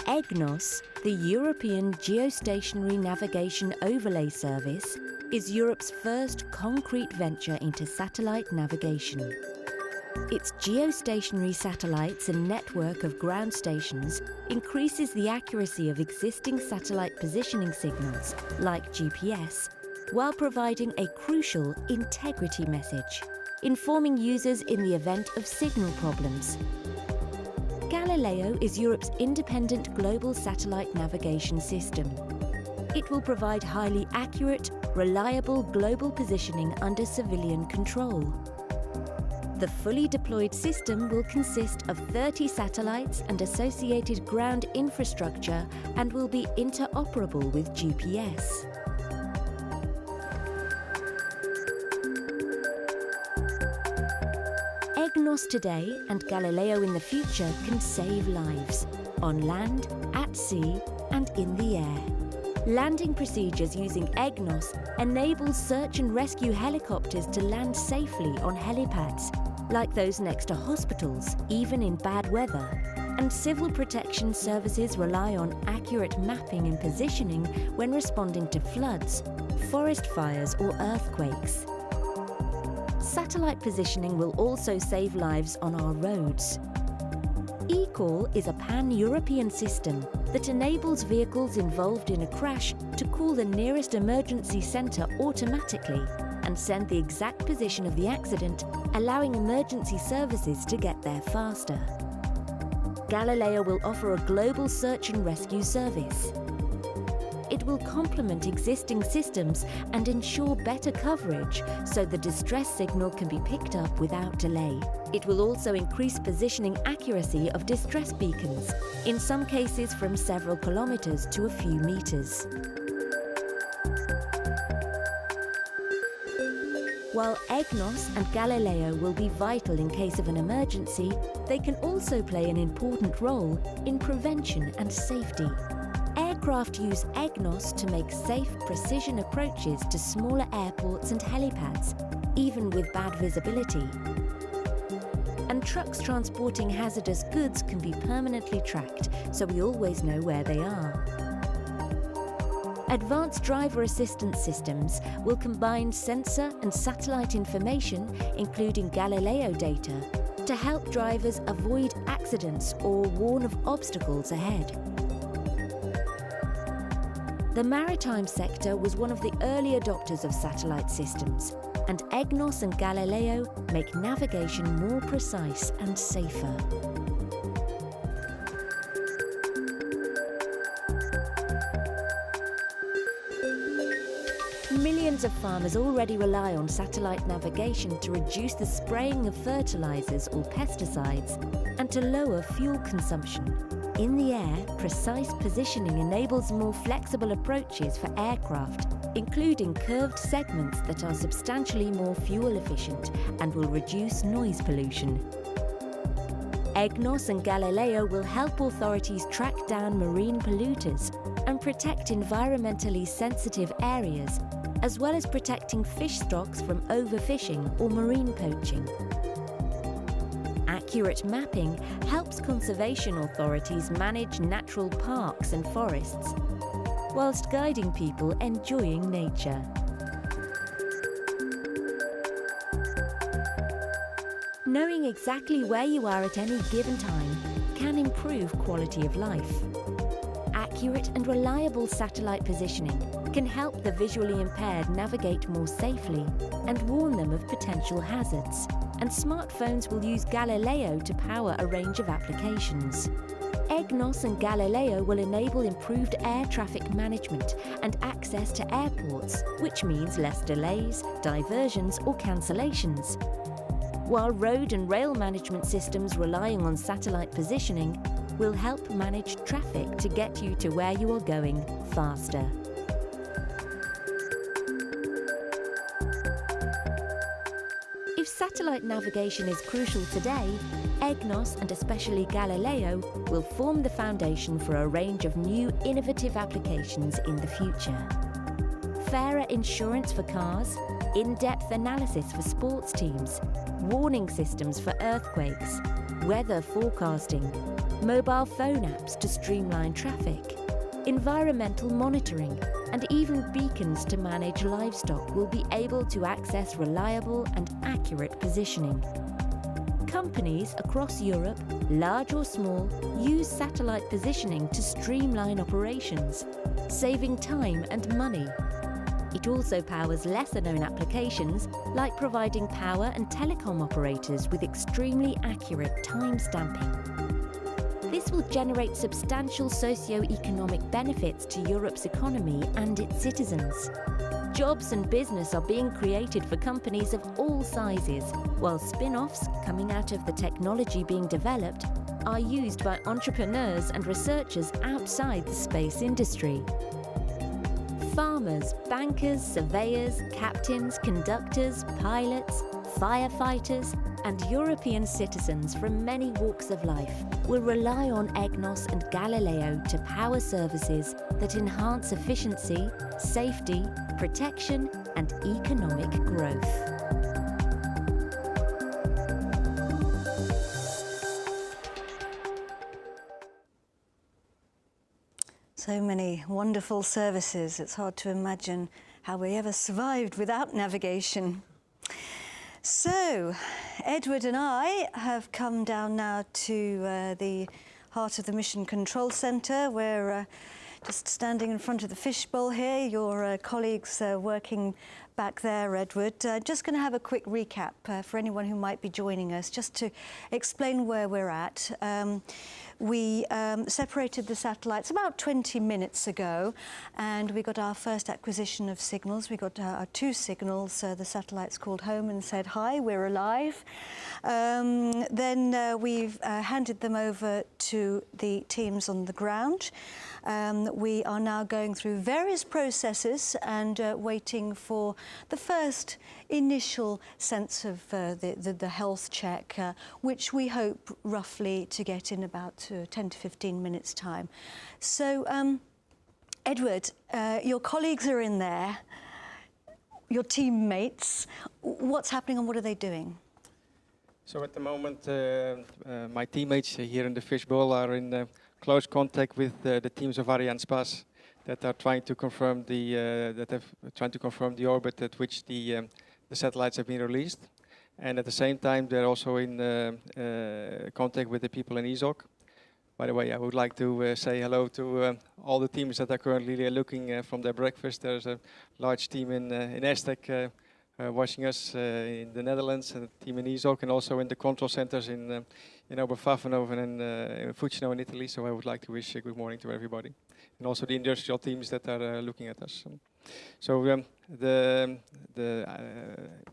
EGNOS, the European Geostationary Navigation Overlay Service, is Europe's first concrete venture into satellite navigation. Its geostationary satellites and network of ground stations increases the accuracy of existing satellite positioning signals, like GPS, while providing a crucial integrity message, informing users in the event of signal problems. Galileo is Europe's independent global satellite navigation system. It will provide highly accurate, reliable global positioning under civilian control. The fully deployed system will consist of 30 satellites and associated ground infrastructure and will be interoperable with GPS. EGNOS today and Galileo in the future can save lives, on land, at sea and in the air. Landing procedures using EGNOS enable search and rescue helicopters to land safely on helipads, like those next to hospitals, even in bad weather. And civil protection services rely on accurate mapping and positioning when responding to floods, forest fires or earthquakes. Satellite positioning will also save lives on our roads. eCall is a pan-European system that enables vehicles involved in a crash to call the nearest emergency centre automatically and send the exact position of the accident, allowing emergency services to get there faster. Galileo will offer a global search and rescue service. It will complement existing systems and ensure better coverage so the distress signal can be picked up without delay. It will also increase positioning accuracy of distress beacons, in some cases from several kilometers to a few meters. While EGNOS and Galileo will be vital in case of an emergency, they can also play an important role in prevention and safety. Aircraft use EGNOS to make safe, precision approaches to smaller airports and helipads, even with bad visibility. And trucks transporting hazardous goods can be permanently tracked, so we always know where they are. Advanced driver assistance systems will combine sensor and satellite information, including Galileo data, to help drivers avoid accidents or warn of obstacles ahead. The maritime sector was one of the early adopters of satellite systems, and EGNOS and Galileo make navigation more precise and safer. Millions of farmers already rely on satellite navigation to reduce the spraying of fertilizers or pesticides and to lower fuel consumption. In the air, precise positioning enables more flexible approaches for aircraft, including curved segments that are substantially more fuel efficient and will reduce noise pollution. EGNOS and Galileo will help authorities track down marine polluters and protect environmentally sensitive areas, as well as protecting fish stocks from overfishing or marine poaching. Accurate mapping helps conservation authorities manage natural parks and forests, whilst guiding people enjoying nature. Knowing exactly where you are at any given time can improve quality of life. Accurate and reliable satellite positioning can help the visually impaired navigate more safely and warn them of potential hazards. And smartphones will use Galileo to power a range of applications. EGNOS and Galileo will enable improved air traffic management and access to airports, which means less delays, diversions or cancellations. While road and rail management systems relying on satellite positioning will help manage traffic to get you to where you are going faster. If satellite navigation is crucial today, EGNOS and especially Galileo will form the foundation for a range of new innovative applications in the future. Fairer insurance for cars, in-depth analysis for sports teams, warning systems for earthquakes, weather forecasting, mobile phone apps to streamline traffic, environmental monitoring, and even beacons to manage livestock will be able to access reliable and accurate positioning. Companies across Europe, large or small, use satellite positioning to streamline operations, saving time and money. It also powers lesser-known applications like providing power and telecom operators with extremely accurate time stamping. This will generate substantial socio-economic benefits to Europe's economy and its citizens. Jobs and business are being created for companies of all sizes, while spin-offs coming out of the technology being developed are used by entrepreneurs and researchers outside the space industry. Farmers, bankers, surveyors, captains, conductors, pilots, firefighters, and European citizens from many walks of life will rely on EGNOS and Galileo to power services that enhance efficiency, safety, protection, and economic growth. So many wonderful services. It's hard to imagine how we ever survived without navigation. So, Edward and I have come down now to the heart of the Mission Control Centre. We're just standing in front of the fishbowl here. Your colleagues working back there, Edward. Just going to have a quick recap for anyone who might be joining us, just to explain where we're at. We separated the satellites about 20 minutes ago, and we got our first acquisition of signals. We got our 2 signals. The satellites called home and said, "Hi, we're alive." Then we've handed them over to the teams on the ground. We are now going through various processes and waiting for the first initial sense of the health check, which we hope roughly to get in about 10 to 15 minutes' time. So, Edward, your colleagues are in there, your teammates. What's happening and what are they doing? So at the moment, my teammates here in the fishbowl are in close contact with the teams of Arianespace that are trying to confirm the orbit at which the satellites have been released, and at the same time they're also in contact with the people in ESOC. By the way, I would like to say hello to all the teams that are currently looking from their breakfast. There's a large team in ESTEC watching us in the Netherlands, and a team in ESOC, and also in the control centers in Oberpfaffenhofen and in Fucino in Italy. So I would like to wish a good morning to everybody, and also the industrial teams that are looking at us. So the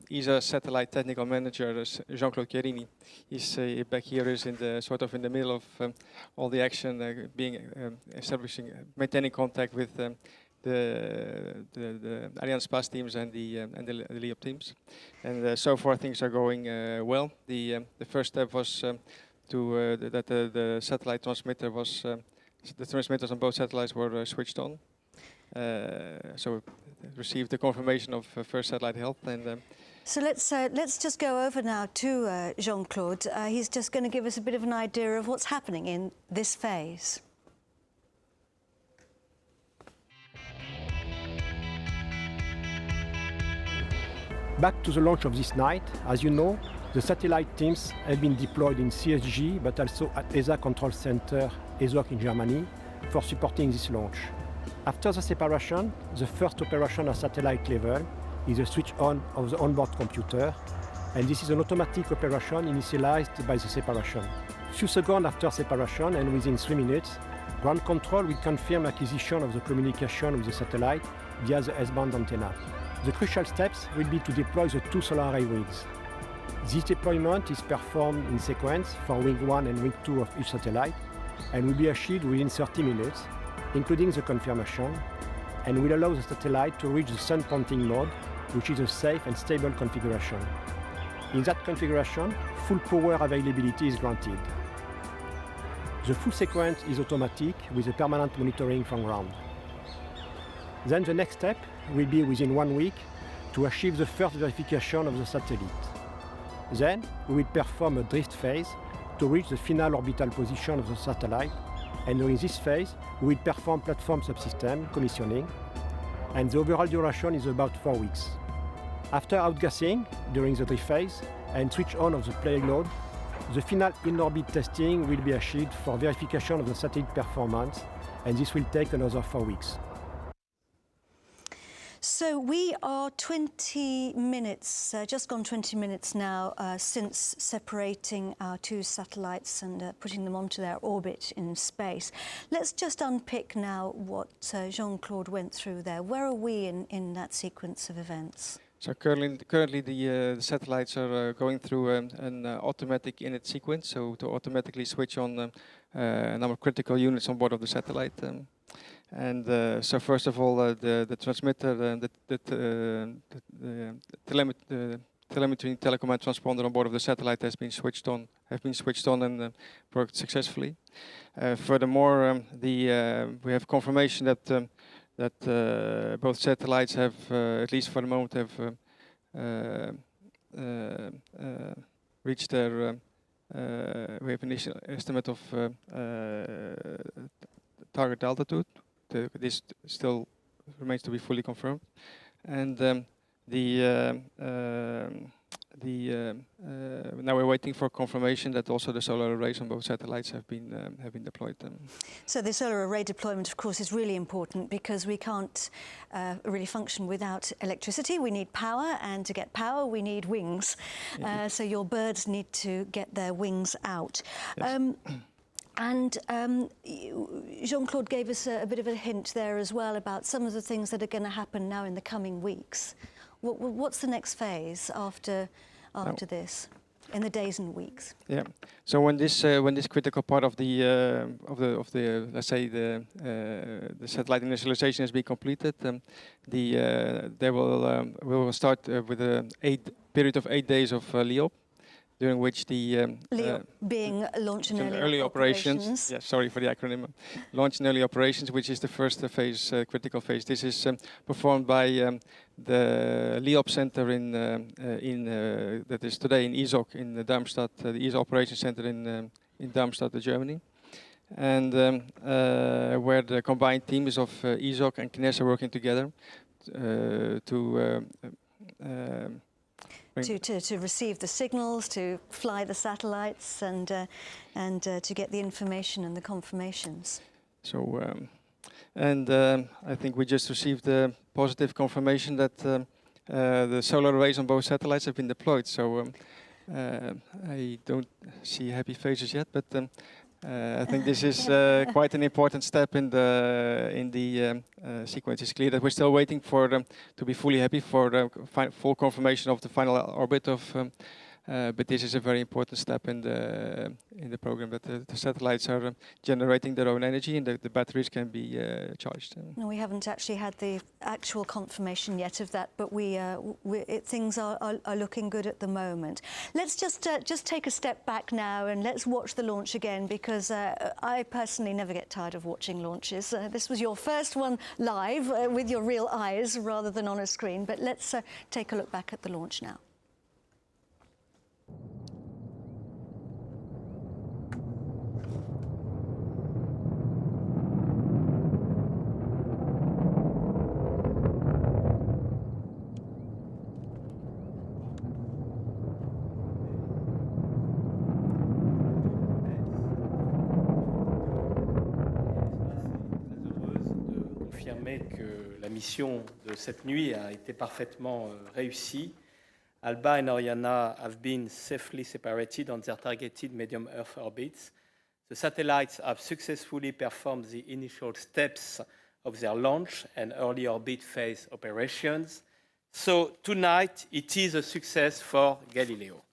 ESA satellite technical manager, Jean-Claude Chiarini, is back here, is in the sort of in the middle of all the action, establishing, maintaining contact with the Arianespace teams and the LEOP teams, and so far things are going well. The first step was that the satellite transmitter was the transmitters on both satellites were switched on. So received the confirmation of first satellite health, and so let's just go over now to Jean-Claude. He's just going to give us a bit of an idea of what's happening in this phase. Back to the launch of this night. As you know, the satellite teams have been deployed in CSG, but also at ESA Control Center, ESOC in Germany, for supporting this launch. After the separation, the first operation at satellite level is a switch on of the onboard computer, and this is an automatic operation initialized by the separation. Few seconds after separation and within 3 minutes, ground control will confirm acquisition of the communication with the satellite via the S-band antenna. The crucial steps will be to deploy the 2 solar array wings. This deployment is performed in sequence for wing 1 and wing 2 of each satellite, and will be achieved within 30 minutes, including the confirmation, and will allow the satellite to reach the sun pointing mode, which is a safe and stable configuration. In that configuration, full power availability is granted. The full sequence is automatic with a permanent monitoring from ground. Then the next step will be within 1 week to achieve the first verification of the satellite. Then we will perform a drift phase to reach the final orbital position of the satellite, and during this phase we will perform platform subsystem commissioning, and the overall duration is about 4 weeks. After outgassing during the drift phase and switch on of the payload, the final in-orbit testing will be achieved for verification of the satellite performance, and this will take another 4 weeks. So we are 20 minutes, just gone 20 minutes now since separating our 2 satellites and putting them onto their orbit in space. Let's just unpick now what Jean-Claude went through there. Where are we in that sequence of events? So currently the satellites are going through an automatic init sequence, so to automatically switch on a number of critical units on board of the satellite. So first of all, the transmitter, the telemetry telecommand transponder on board of the satellite have been switched on and worked successfully. Furthermore, we have confirmation that both satellites have, at least for the moment, have reached their. We have initial estimate of target altitude. This still remains to be fully confirmed, and now we're waiting for confirmation that also the solar arrays on both satellites have been deployed. So the solar array deployment, of course, is really important because we can't really function without electricity. We need power, and to get power, we need wings. So your birds need to get their wings out. Yes. And Jean-Claude gave us a bit of a hint there as well about some of the things that are going to happen now in the coming weeks. What's the next phase after this, in the days and weeks? Yeah. So when this critical part of the let's say the satellite initialization has been completed, we will start with a period of 8 days of LEOP, during which the LEOP being launch and early operations. Yeah, sorry for the acronym. Launch and early operations, which is the first phase, critical phase. This is performed by the LEOP center that is today in ESOC in Darmstadt, the ESA Operations Center in Darmstadt, Germany, and where the combined teams of ESOC and CNES are working together to receive the signals, to fly the satellites, and to get the information and the confirmations. So, I think we just received a positive confirmation that the solar arrays on both satellites have been deployed. So I don't see happy faces yet, but I think this is quite an important step in the sequence. It's clear that we're still waiting for them to be fully happy for the full confirmation of the final orbit of. But this is a very important step in the program, that the satellites are generating their own energy and the batteries can be charged. No, we haven't actually had the actual confirmation yet of that, but things are looking good at the moment. Let's just take a step back now and let's watch the launch again, because I personally never get tired of watching launches. This was your first one live with your real eyes rather than on a screen, but let's take a look back at the launch now. Que la mission de cette nuit a été parfaitement réussie. Alba and Oriana have been safely separated on their targeted medium Earth orbits. The satellites have successfully performed the initial steps of their launch and early orbit phase operations. So tonight it is a success for Galileo.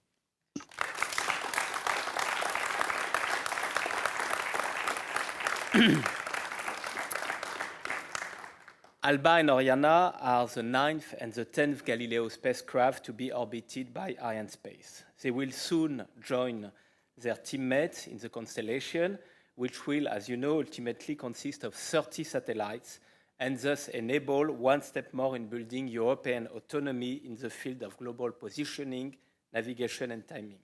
Alba and Oriana are the 9th and the 10th Galileo spacecraft to be orbited by Arianespace. They will soon join their teammates in the constellation, which will, as you know, ultimately consist of 30 satellites and thus enable one step more in building European autonomy in the field of global positioning, navigation and timing.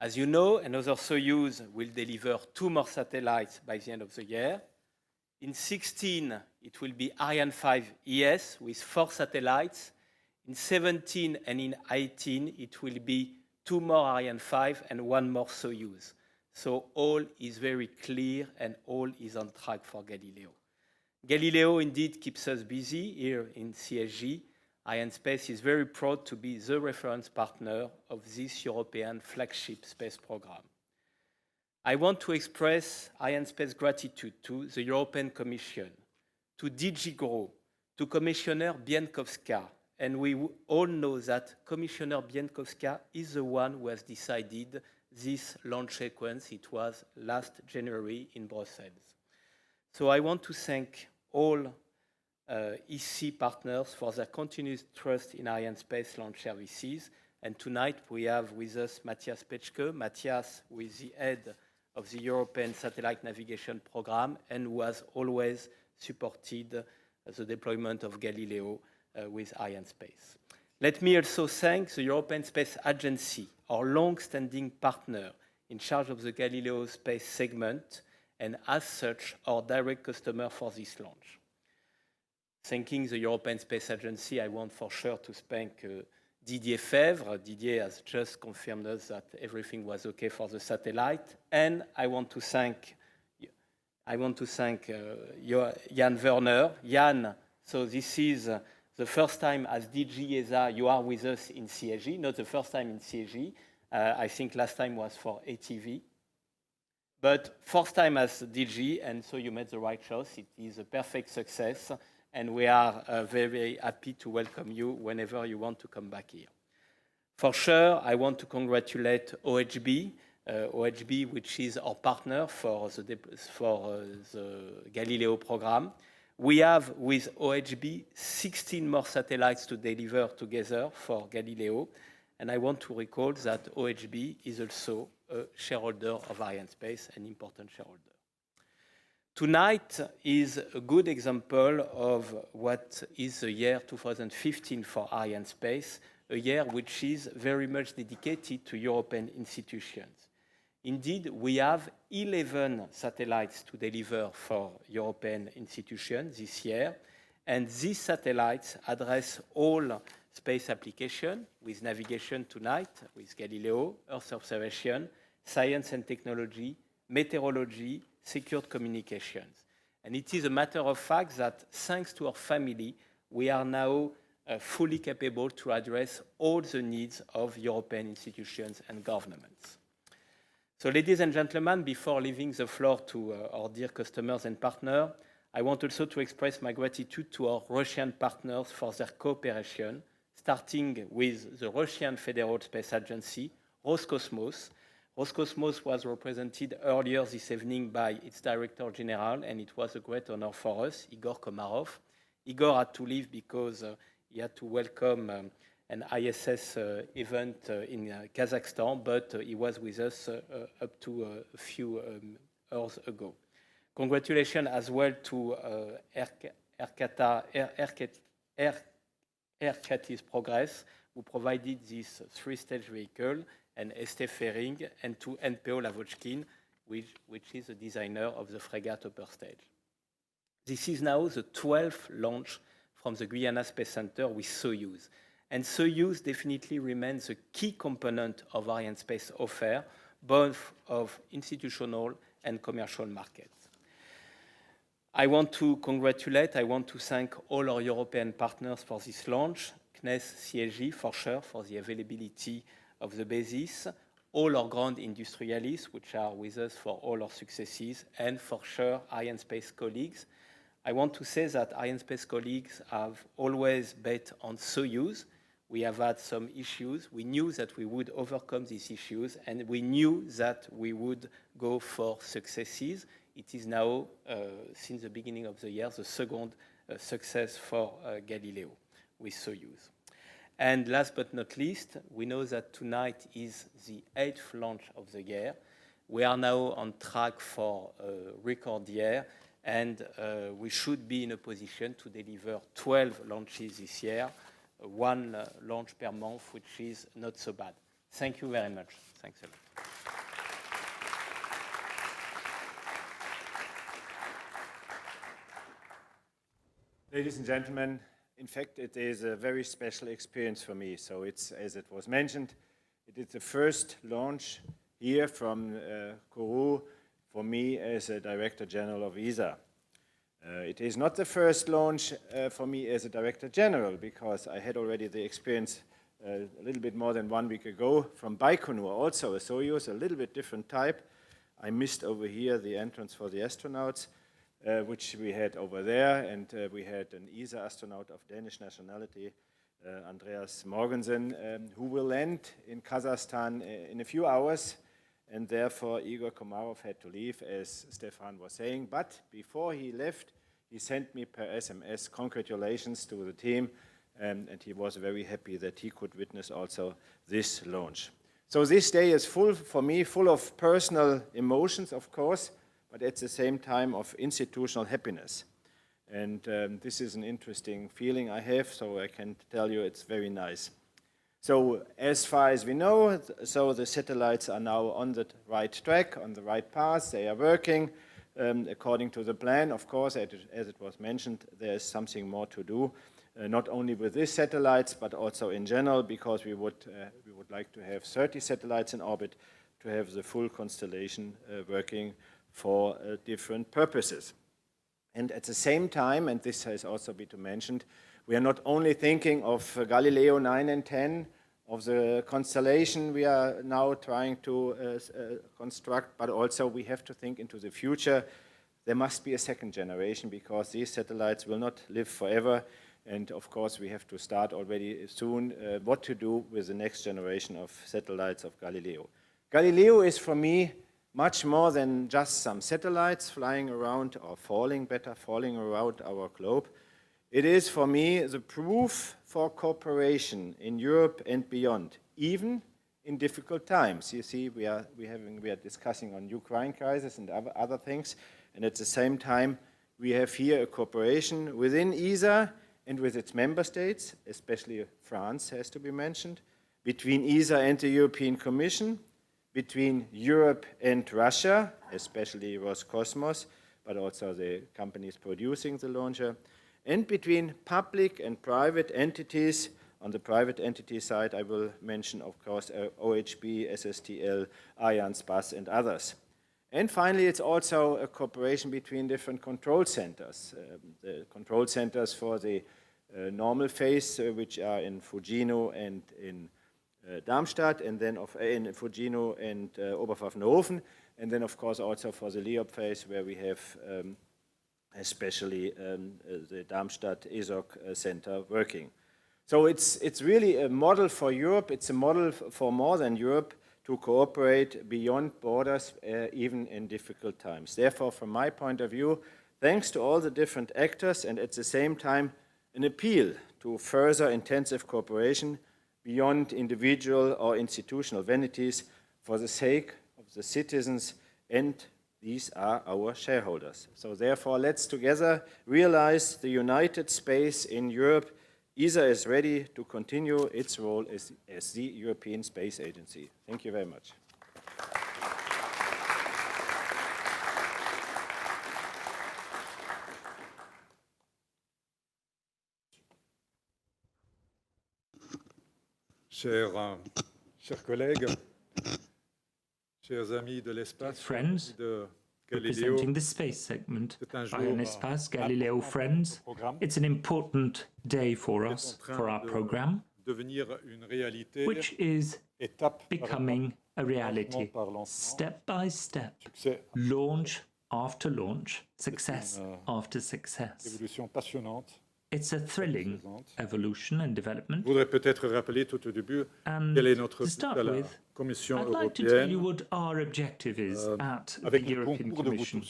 As you know, another Soyuz will deliver 2 more satellites by the end of the year. In 2016, it will be Ariane 5 ES with 4 satellites. In 2017 and in 2018, it will be 2 more Ariane 5 and 1 more Soyuz. So all is very clear and all is on track for Galileo. Galileo indeed keeps us busy here in CSG. Arianespace is very proud to be the reference partner of this European flagship space program. I want to express Arianespace's gratitude to the European Commission, to DG GROW, to Commissioner Bieńkowska, and we all know that Commissioner Bieńkowska is the one who has decided this launch sequence. It was last January in Brussels. So I want to thank all EC partners for their continuous trust in Arianespace launch services. And tonight we have with us Matthias Petschke. Matthias, who is the head of the European Satellite Navigation Program and who has always supported the deployment of Galileo with Arianespace. Let me also thank the European Space Agency, our long-standing partner in charge of the Galileo space segment, and as such, our direct customer for this launch. Thanking the European Space Agency, I want for sure to thank Didier Febvre. Didier has just confirmed us that everything was okay for the satellite. And I want to thank Jan Werner. Jan, so this is the first time as DG ESA you are with us in CSG, not the first time in CSG. I think last time was for ATV. But first time as DG, and so you made the right choice. It is a perfect success, and we are very, very happy to welcome you whenever you want to come back here. For sure, I want to congratulate OHB, OHB, which is our partner for the Galileo program. We have with OHB 16 more satellites to deliver together for Galileo. And I want to recall that OHB is also a shareholder of Arianespace, an important shareholder. Tonight is a good example of what is the year 2015 for Arianespace, a year which is very much dedicated to European institutions. Indeed, we have 11 satellites to deliver for European institutions this year, and these satellites address all space applications with navigation tonight, with Galileo, Earth observation, science and technology, meteorology, secured communications. And it is a matter of fact that thanks to our family, we are now fully capable to address all the needs of European institutions and governments. So, ladies and gentlemen, before leaving the floor to our dear customers and partners, I want also to express my gratitude to our Russian partners for their cooperation, starting with the Russian Federal Space Agency, Roscosmos. Roscosmos was represented earlier this evening by its Director General, and it was a great honor for us, Igor Komarov. Igor had to leave because he had to welcome an ISS event in Kazakhstan, but he was with us up to a few hours ago. Congratulations as well to Aircatis Progress, who provided this three-stage vehicle, and Estée Fering, and to NPO Lavochkin, which is the designer of the Fregat upper stage. This is now the 12th launch from the Guyana Space Center with Soyuz. And Soyuz definitely remains a key component of Arianespace offer, both of institutional and commercial markets. I want to thank all our European partners for this launch, CNES, CSG, for sure, for the availability of the basis, all our ground industrialists, which are with us for all our successes, and for sure, Arianespace colleagues. I want to say that Arianespace colleagues have always bet on Soyuz. We have had some issues. We knew that we would overcome these issues, and we knew that we would go for successes. It is now, since the beginning of the year, the second success for Galileo with Soyuz. And last but not least, we know that tonight is the 8th launch of the year. We are now on track for a record year, and we should be in a position to deliver 12 launches this year, one launch per month, which is not so bad. Thank you very much. Thanks a lot. Ladies and gentlemen, in fact, it is a very special experience for me. So it's, as it was mentioned, it is the first launch here from Kourou for me as a Director General of ESA. It is not the first launch for me as a Director General, because I had already the experience a little bit more than 1 week ago from Baikonur, also a Soyuz, a little bit different type. I missed over here the entrance for the astronauts, which we had over there, and we had an ESA astronaut of Danish nationality, Andreas Morgensen, who will land in Kazakhstan in a few hours, and therefore Igor Komarov had to leave, as Stefan was saying. But before he left, he sent me per SMS congratulations to the team, and he was very happy that he could witness also this launch. So this day is full, for me, full of personal emotions, of course, but at the same time of institutional happiness. And this is an interesting feeling I have, so I can tell you it's very nice. So as far as we know, so the satellites are now on the right track, on the right path. They are working according to the plan. Of course, as it was mentioned, there is something more to do. not only with these satellites, but also in general, because we would like to have 30 satellites in orbit to have the full constellation working for different purposes. And at the same time, and this has also been mentioned, we are not only thinking of Galileo 9 and 10, of the constellation we are now trying to construct, but also we have to think into the future. There must be a second generation, because these satellites will not live forever. And of course, we have to start already soon what to do with the next generation of satellites of Galileo. Galileo is, for me, much more than just some satellites flying around, or falling around our globe. It is, for me, the proof for cooperation in Europe and beyond, even in difficult times. You see, we are discussing on Ukraine crisis and other things, and at the same time, we have here a cooperation within ESA and with its member states, especially France has to be mentioned, between ESA and the European Commission, between Europe and Russia, especially Roscosmos, but also the companies producing the launcher, and between public and private entities. On the private entity side, I will mention, of course, OHB, SSTL, Arianespace, and others. And finally, it's also a cooperation between different control centers. The control centers for the normal phase, which are in Fugino and in Darmstadt, and then in Fugino and Oberpfaffenhofen, and then, of course, also for the LEOP phase, where we have especially the Darmstadt ESOC center working. So it's really a model for Europe. It's a model for more than Europe to cooperate beyond borders, even in difficult times. Therefore, from my point of view, thanks to all the different actors, and at the same time, an appeal to further intensive cooperation beyond individual or institutional vanities for the sake of the citizens, and these are our shareholders. So therefore, let's together realize the united space in Europe. ESA is ready to continue its role as the European Space Agency. Thank you very much. Chers collègues, chers amis de l'espace, friends, de representing the space segment, Arianespace, Galileo friends, it's an important day for us, for our program, which is becoming a reality, step by step, launch after launch, success after success. It's a thrilling evolution and development. Je voudrais peut-être rappeler tout au début quelle est notre but à la Commission I'd like to tell you what our objective is at the European Commission,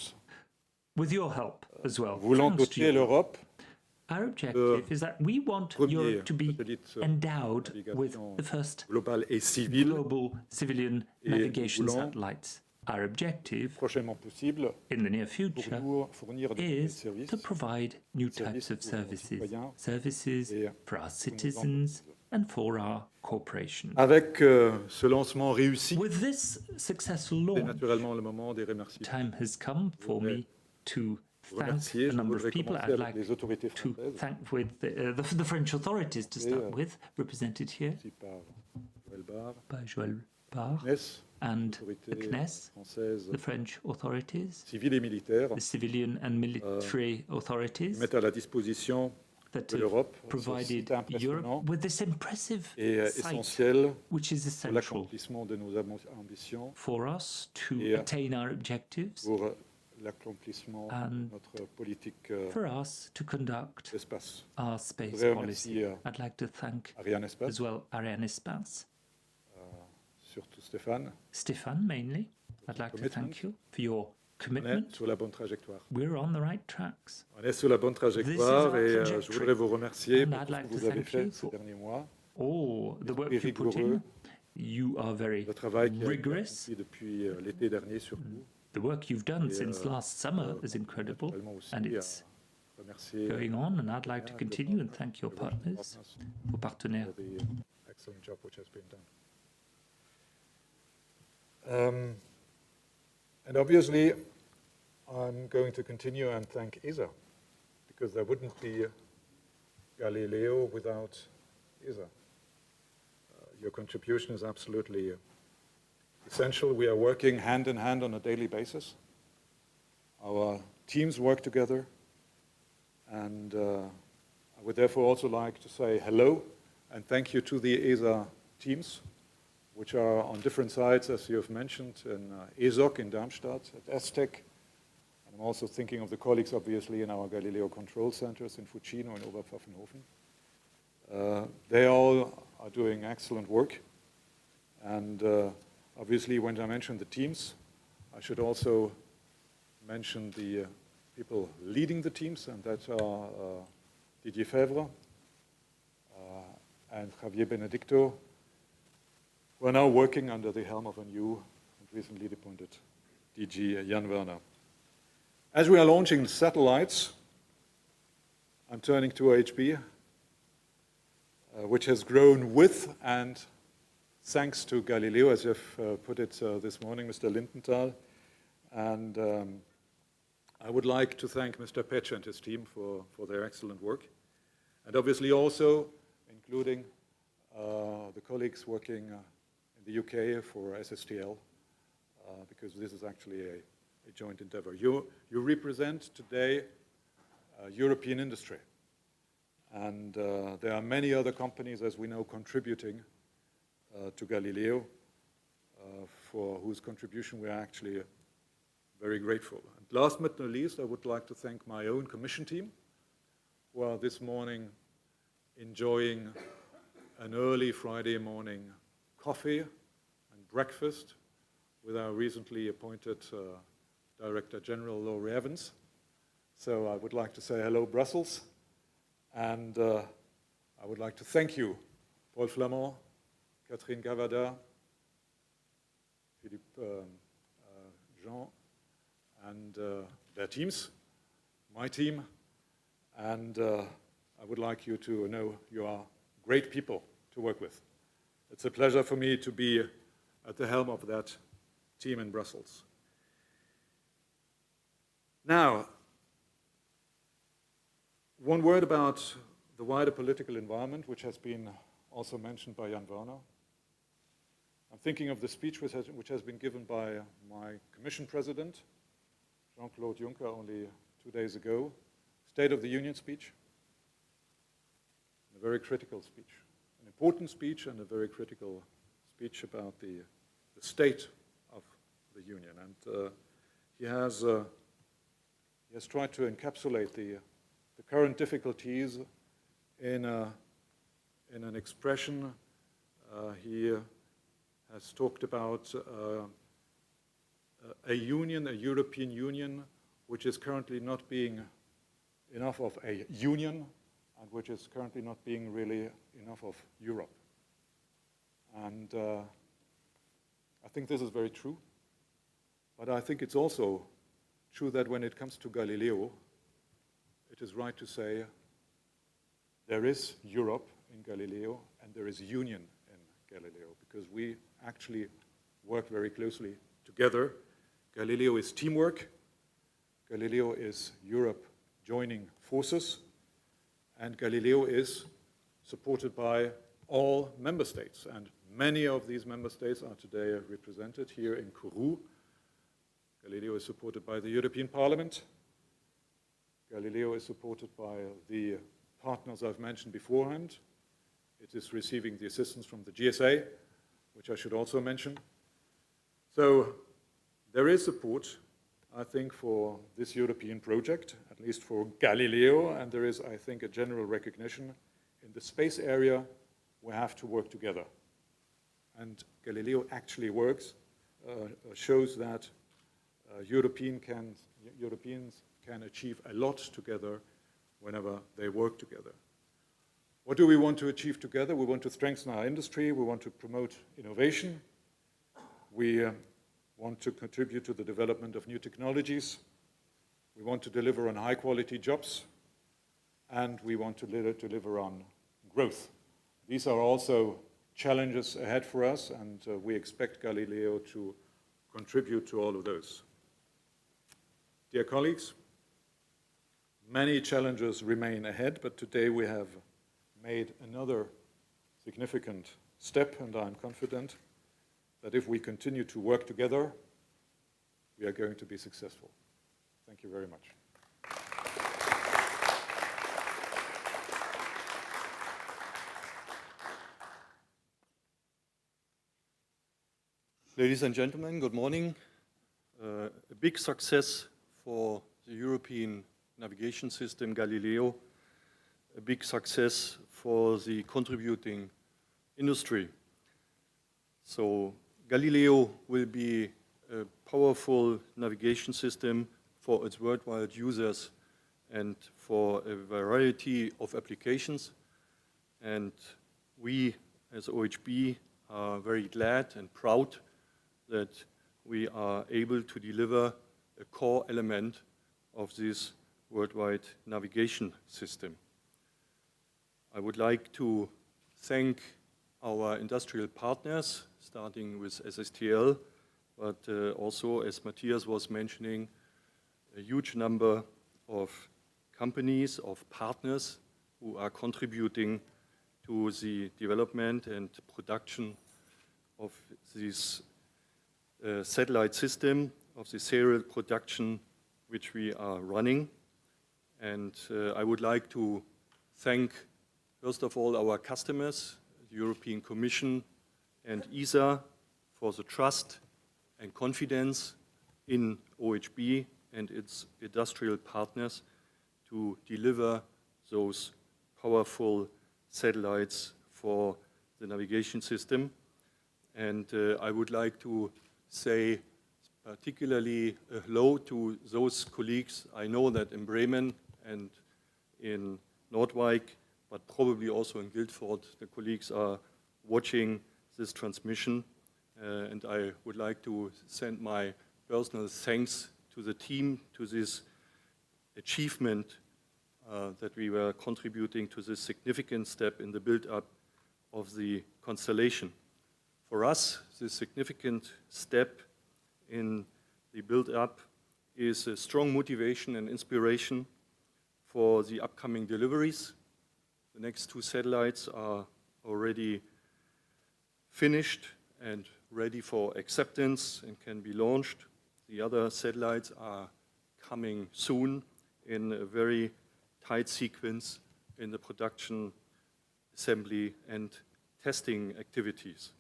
with your help as well. Voulons doter l'Europe. Our objective is that we want Europe to be endowed with the first global civilian navigation satellites. Our objective in the near future is to provide new types of services for our citizens and for our corporations. Avec ce lancement réussi, with this successful launch, time has come for me to thank a number of people. I'd like to thank with the French authorities to start with, represented here by Joël Barre, and the CNES, the French authorities, the civilian and military authorities, mettent à la disposition that have provided Europe with this impressive site, which is essential for us to attain our objectives and for us to conduct our space policy. I'd like to thank as well Arianespace. Surtout Stéphane. Stéphane, mainly. I'd like to thank you for your commitment. Sur la bonne trajectoire. We're on the right tracks. On est sur la bonne trajectoire et je voudrais vous remercier pour ce que vous avez fait ces derniers mois. Oh, the work you put in. You are very rigorous. Depuis l'été dernier surtout. The work you've done since last summer is incredible, and it's going on, and I'd like to continue and thank your partners, vos partenaires. Excellent job which has been done. And obviously, I'm going to continue and thank ESA, because there wouldn't be Galileo without ESA. Your contribution is absolutely essential. We are working hand in hand on a daily basis. Our teams work together, and I would therefore also like to say hello and thank you to the ESA teams, which are on different sites, as you have mentioned, in ESOC in Darmstadt, at ESTEC. And I'm also thinking of the colleagues, obviously, in our Galileo control centers in Fucino and Oberpfaffenhofen. They all are doing excellent work. And obviously, when I mention the teams, I should also mention the people leading the teams, and that are Didier Fèvre and Javier Benedicto, who are now working under the helm of a new and recently appointed DG, Jan Werner. As we are launching satellites, I'm turning to OHB, which has grown with and thanks to Galileo, as you've put it this morning, Mr. Lindenthal. And I would like to thank Mr. Petsch and his team for their excellent work. And obviously also including the colleagues working in the UK for SSTL, because this is actually a joint endeavor. You represent today European industry. And there are many other companies, as we know, contributing to Galileo, for whose contribution we are actually very grateful. And last but not least, I would like to thank my own commission team, who are this morning enjoying an early Friday morning coffee and breakfast with our recently appointed Director General, Laurie Evans. So I would like to say hello, Brussels. And I would like to thank you, Paul Flamand, Catherine Gavada, Philippe Jean, and their teams, my team. And I would like you to know you are great people to work with. It's a pleasure for me to be at the helm of that team in Brussels. Now, one word about the wider political environment, which has been also mentioned by Jan Werner. I'm thinking of the speech which has been given by my Commission President, Jean-Claude Juncker, only 2 days ago, State of the Union speech, a very critical speech, an important speech and a very critical speech about the state of the Union. And he has tried to encapsulate the current difficulties in an expression. He has talked about a union, a European Union, which is currently not being enough of a union and which is currently not being really enough of Europe. And I think this is very true. But I think it's also true that when it comes to Galileo, it is right to say there is Europe in Galileo and there is union in Galileo, because we actually work very closely together. Galileo is teamwork. Galileo is Europe joining forces. And Galileo is supported by all member states. And many of these member states are today represented here in Kourou. Galileo is supported by the European Parliament. Galileo is supported by the partners I've mentioned beforehand. It is receiving the assistance from the GSA, which I should also mention. So there is support, I think, for this European project, at least for Galileo, and there is, I think, a general recognition in the space area we have to work together. And Galileo actually works, shows that Europeans can achieve a lot together whenever they work together. What do we want to achieve together? We want to strengthen our industry. We want to promote innovation. We want to contribute to the development of new technologies. We want to deliver on high-quality jobs. And we want to deliver on growth. These are also challenges ahead for us, and we expect Galileo to contribute to all of those. Dear colleagues, many challenges remain ahead, but today we have made another significant step, and I'm confident that if we continue to work together, we are going to be successful. Thank you very much. Ladies and gentlemen, good morning. A big success for the European navigation system Galileo, a big success for the contributing industry. So Galileo will be a powerful navigation system for its worldwide users and for a variety of applications. And we as OHB are very glad and proud that we are able to deliver a core element of this worldwide navigation system. I would like to thank our industrial partners, starting with SSTL, but also, as Matthias was mentioning, a huge number of companies, of partners who are contributing to the development and production of this satellite system, of the serial production which we are running. And I would like to thank, first of all, our customers, the European Commission and ESA, for the trust and confidence in OHB and its industrial partners to deliver those powerful satellites for the navigation system. And I would like to say particularly a hello to those colleagues. I know that in Bremen and in Nordwijk, but probably also in Guildford, the colleagues are watching this transmission. And I would like to send my personal thanks to the team, to this achievement that we were contributing to this significant step in the build-up of the constellation. For us, this significant step in the build-up is a strong motivation and inspiration for the upcoming deliveries. The next 2 satellites are already finished and ready for acceptance and can be launched. The other satellites are coming soon in a very tight sequence in the production, assembly, and testing activities.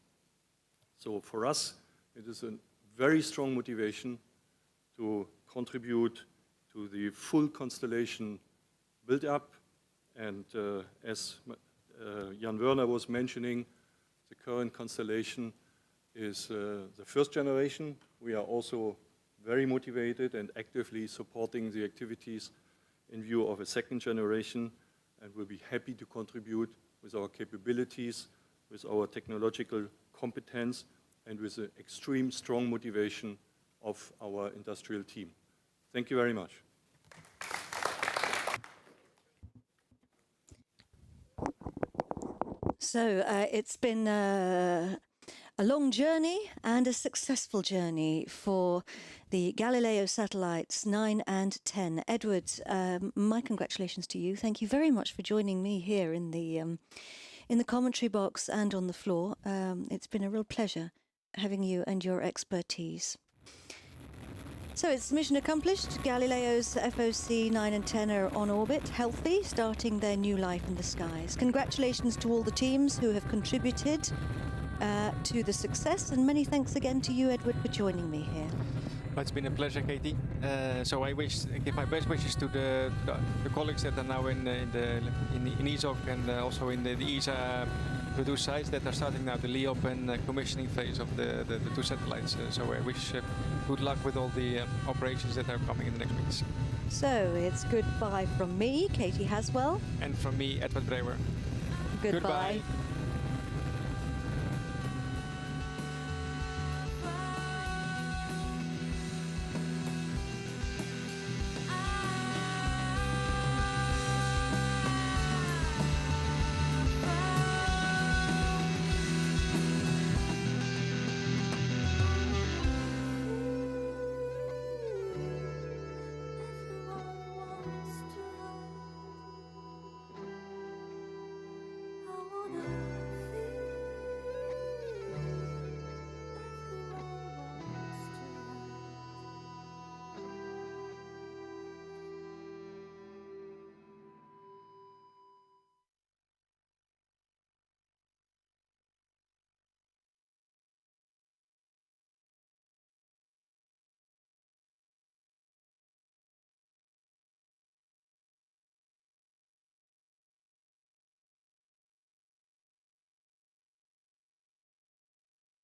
So for us, it is a very strong motivation to contribute to the full constellation build-up. And as Jan Werner was mentioning, the current constellation is the first generation. We are also very motivated and actively supporting the activities in view of a second generation, and will be happy to contribute with our capabilities, with our technological competence, and with the extreme strong motivation of our industrial team. Thank you very much. So it's been a long journey and a successful journey for the Galileo satellites 9 and 10. Edward, my congratulations to you. Thank you very much for joining me here in the commentary box and on the floor. It's been a real pleasure having you and your expertise. So it's mission accomplished. Galileo's FOC 9 and 10 are on orbit, healthy, starting their new life in the skies. Congratulations to all the teams who have contributed to the success, and many thanks again to you, Edward, for joining me here. Well, it's been a pleasure, Katie. So I give my best wishes to the colleagues that are now in ESOC and also in the ESA produced sites that are starting now the LEOP and commissioning phase of the 2 satellites. So I wish good luck with all the operations that are coming in the next weeks. So it's goodbye from me, Katie Haswell. And from me, Edward Brewer. Goodbye.